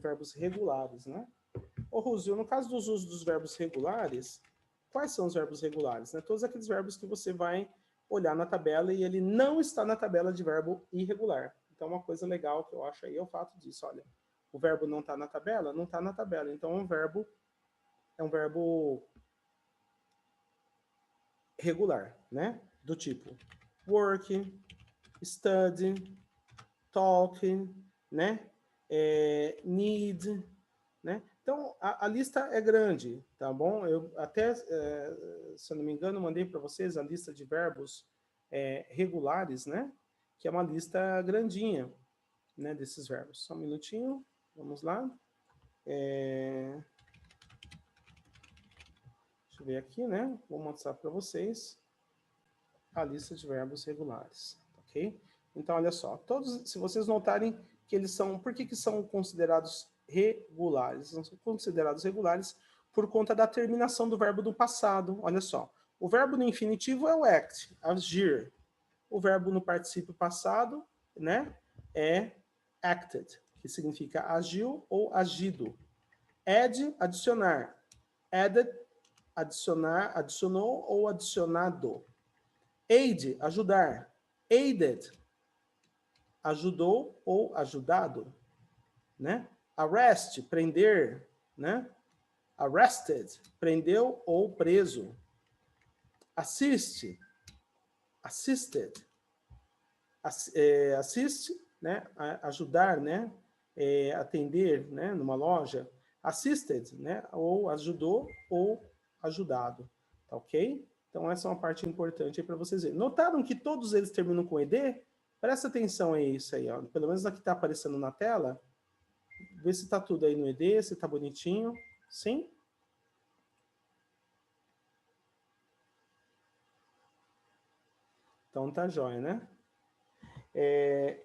verbos regulares, né? Ô, Rússio, no caso dos usos dos verbos regulares, quais são os verbos regulares? Né? Todos aqueles verbos que você vai olhar na tabela e ele não está na tabela de verbo irregular. Então, uma coisa legal que eu acho aí é o fato disso, olha, o verbo não está na tabela? Não está na tabela. Então, é um verbo regular, né? Do tipo work, study, talk, né? Need, né? Então, a lista é grande, tá bom? Eu até, se eu não me engano, mandei para vocês a lista de verbos regulares, né? Que é uma lista grandinha, né? Desses verbos. Só um minutinho, vamos lá. Deixa eu ver aqui, né? Vou mostrar para vocês a lista de verbos regulares, ok? Então, olha só. Todos, se vocês notarem que eles são... Por que são considerados regulares? São considerados regulares por conta da terminação do verbo do passado. Olha só. O verbo no infinitivo é o act, agir. O verbo no particípio passado, né, é acted, que significa agiu ou agido. Add, adicionar. Added, adicionar, adicionou ou adicionado. Aid, ajudar. Aided, ajudou ou ajudado, né? Arrest, prender, né? Arrested, prendeu ou preso. Assist, assisted. Assist, né? Ajudar, né? Atender, né? Numa loja. Assisted, né? Ou ajudou ou ajudado, tá ok? Então essa é uma parte importante para vocês verem. Notaram que todos eles terminam com ED? Presta atenção a isso aí, ó. Pelo menos aqui está aparecendo na tela. Vê se está tudo aí no ED, se está bonitinho. Sim? Então tá jóia, né?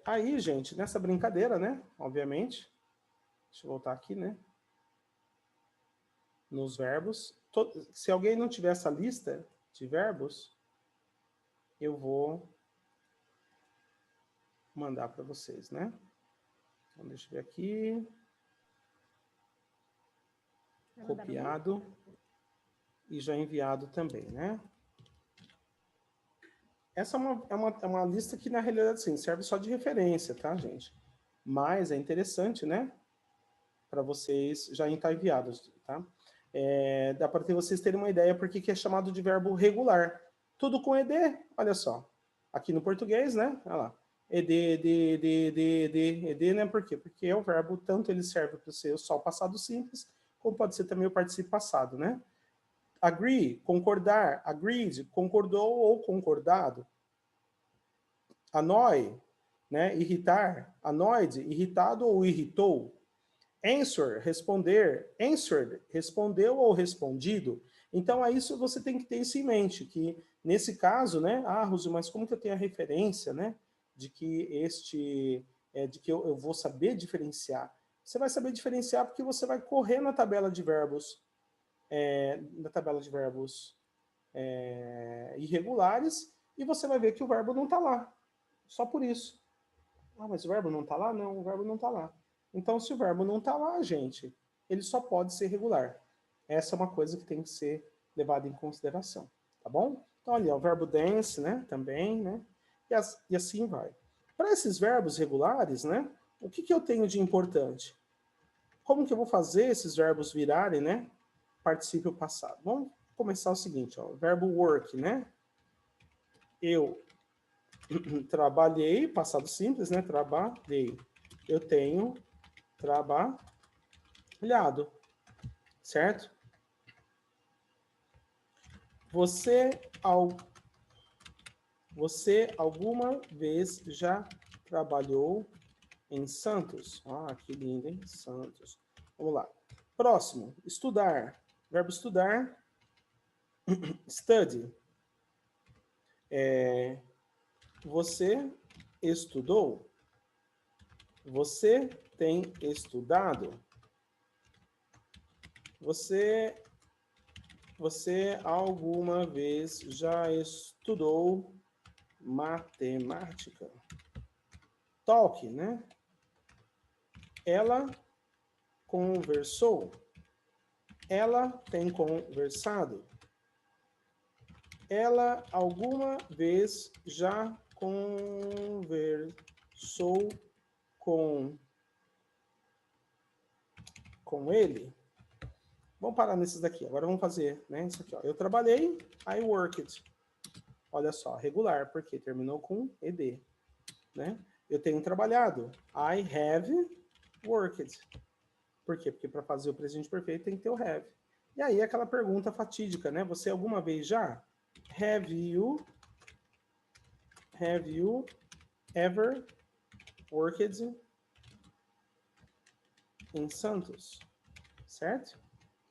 Aí, gente, nessa brincadeira, né? Obviamente. Deixa eu voltar aqui, né? Nos verbos. Se alguém não tiver essa lista de verbos, eu vou mandar para vocês, né? Então, deixa eu ver aqui. Copiado e já enviado também, né? Essa é uma lista que, na realidade, sim, serve só de referência, tá, gente? Mas é interessante, né? Para vocês já estar enviados, tá? Dá para vocês terem uma ideia porque que é chamado de verbo regular. Tudo com ED, olha só. Aqui no português, né? Olha lá. ED, né? Por quê? Porque é o verbo, tanto ele serve para ser só o passado simples, como pode ser também o participio passado, né? Agree, concordar, agreed, concordou ou concordado. Annoy, né? Irritar, annoyed, irritado ou irritou. Answer, responder, answered, respondeu ou respondido. Então, a isso você tem que ter isso em mente, que nesse caso, né? Rosi, mas como que eu tenho a referência, né? De que eu vou saber diferenciar. Você vai saber diferenciar porque você vai correr na tabela de verbos, irregulares, e você vai ver que o verbo não está lá. Só por isso. Mas o verbo não está lá? Não, o verbo não está lá. Então, se o verbo não está lá, gente, ele só pode ser regular. Essa é uma coisa que tem que ser levada em consideração, tá bom? Então, ali, ó, o verbo dance, né, também, né, e assim vai. Para esses verbos regulares, né, o que eu tenho de importante? Como que eu vou fazer esses verbos virarem, né, particípio passado? Vamos começar o seguinte, ó, verbo work, né, eu trabalhei, passado simples, né, trabalhei. Eu tenho trabalhado, certo? Você alguma vez já trabalhou em Santos? Que lindo, hein? Santos. Vamos lá. Próximo, estudar. Verbo estudar, study. Você estudou? Você tem estudado? Você alguma vez já estudou matemática? Talk, né? Ela conversou. Ela tem conversado. Ela alguma vez já conversou com ele? Vamos parar nesses daqui. Agora vamos fazer, né? Isso aqui, ó. Eu trabalhei, I worked. Olha só, regular, porque terminou com ed, né? Eu tenho trabalhado, I have worked. Por quê? Porque para fazer o presente perfeito tem que ter o have. E aí aquela pergunta fatídica, né? Você alguma vez já? Have you ever worked em Santos? Certo?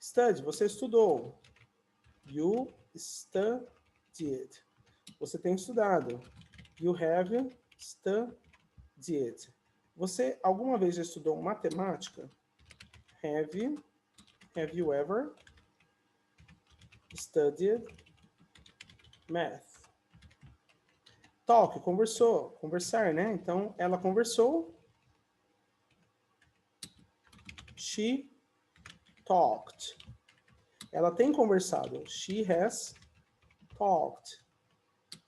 Study, você estudou. You studied. Você tem estudado. You have studied. Você alguma vez já estudou matemática? Have you ever studied math? Talk, conversou. Conversar, né? Então, ela conversou. she talked. Ela tem conversado. She has talked.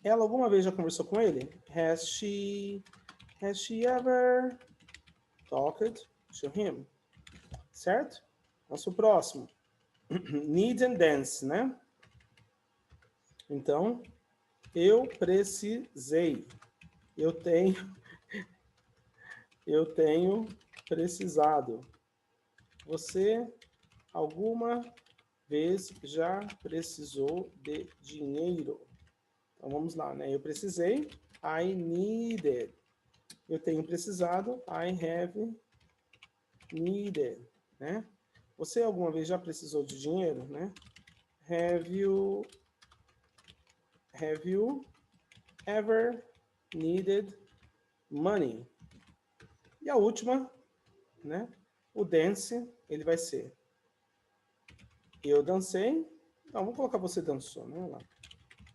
Ela alguma vez já conversou com ele? Has she ever talked to him? Certo? Nosso próximo. Need and dance, né? Então, eu precisei. Eu tenho precisado. Você alguma vez já precisou de dinheiro? Então vamos lá, né? Eu precisei. I needed. Eu tenho precisado. I have needed, né? Você alguma vez já precisou de dinheiro, né? Have you ever needed money? E a última, né? O dance, ele vai ser eu dancei. Não, vamos colocar você dançou, né? Vamos lá.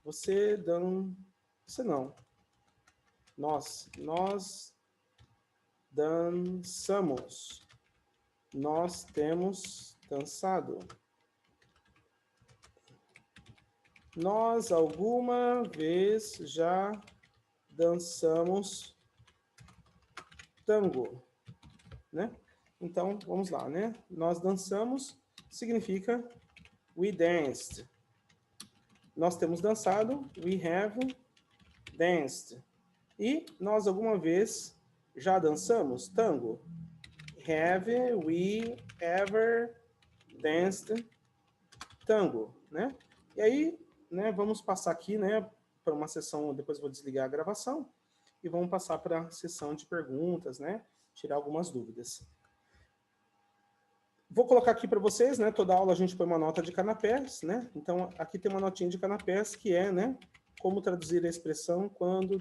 Você não. Nós dançamos. Nós temos dançado. Nós alguma vez já dançamos tango, né? Então, vamos lá, né? Nós dançamos significa we danced. Nós temos dançado, we have danced. E nós alguma vez já dançamos tango. Have we ever danced tango, né? E aí, né, vamos passar aqui, né, para uma sessão, depois vou desligar a gravação, e vamos passar para a sessão de perguntas, né, tirar algumas dúvidas. Vou colocar aqui para vocês, né, toda aula a gente põe uma nota de canapés, né, então aqui tem uma notinha de canapés que é, né, como traduzir a expressão quando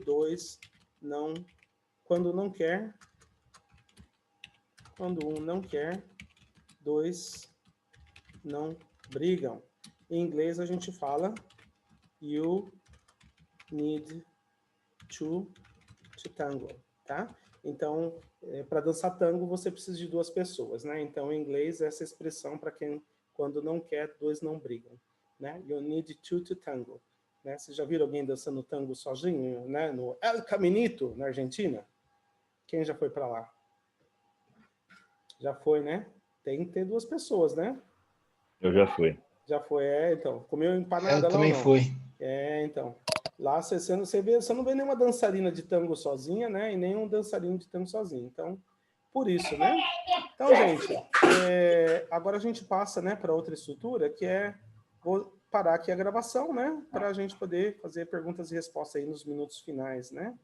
um não quer, dois não brigam. Em inglês a gente fala you need to tango, tá? Então, para dançar tango você precisa de duas pessoas, né? Então, em inglês essa expressão para quem quando não quer, dois não brigam, né? You need to tango, né? Vocês já viram alguém dançando tango sozinho, né? No El Caminito, na Argentina? Quem já foi para lá? Já foi, né? Tem que ter duas pessoas, né? Eu já fui. Já foi, então. Comeu empanada lá ou não? Eu também fui. Então. Lá você não vê nenhuma dançarina de tango sozinha, né? E nenhum dançarino de tango sozinho. Então, por isso, né? Então, gente, agora a gente passa, né, para outra estrutura, que é... Vou parar aqui a gravação, né? Para a gente poder fazer perguntas e respostas aí nos minutos finais, né?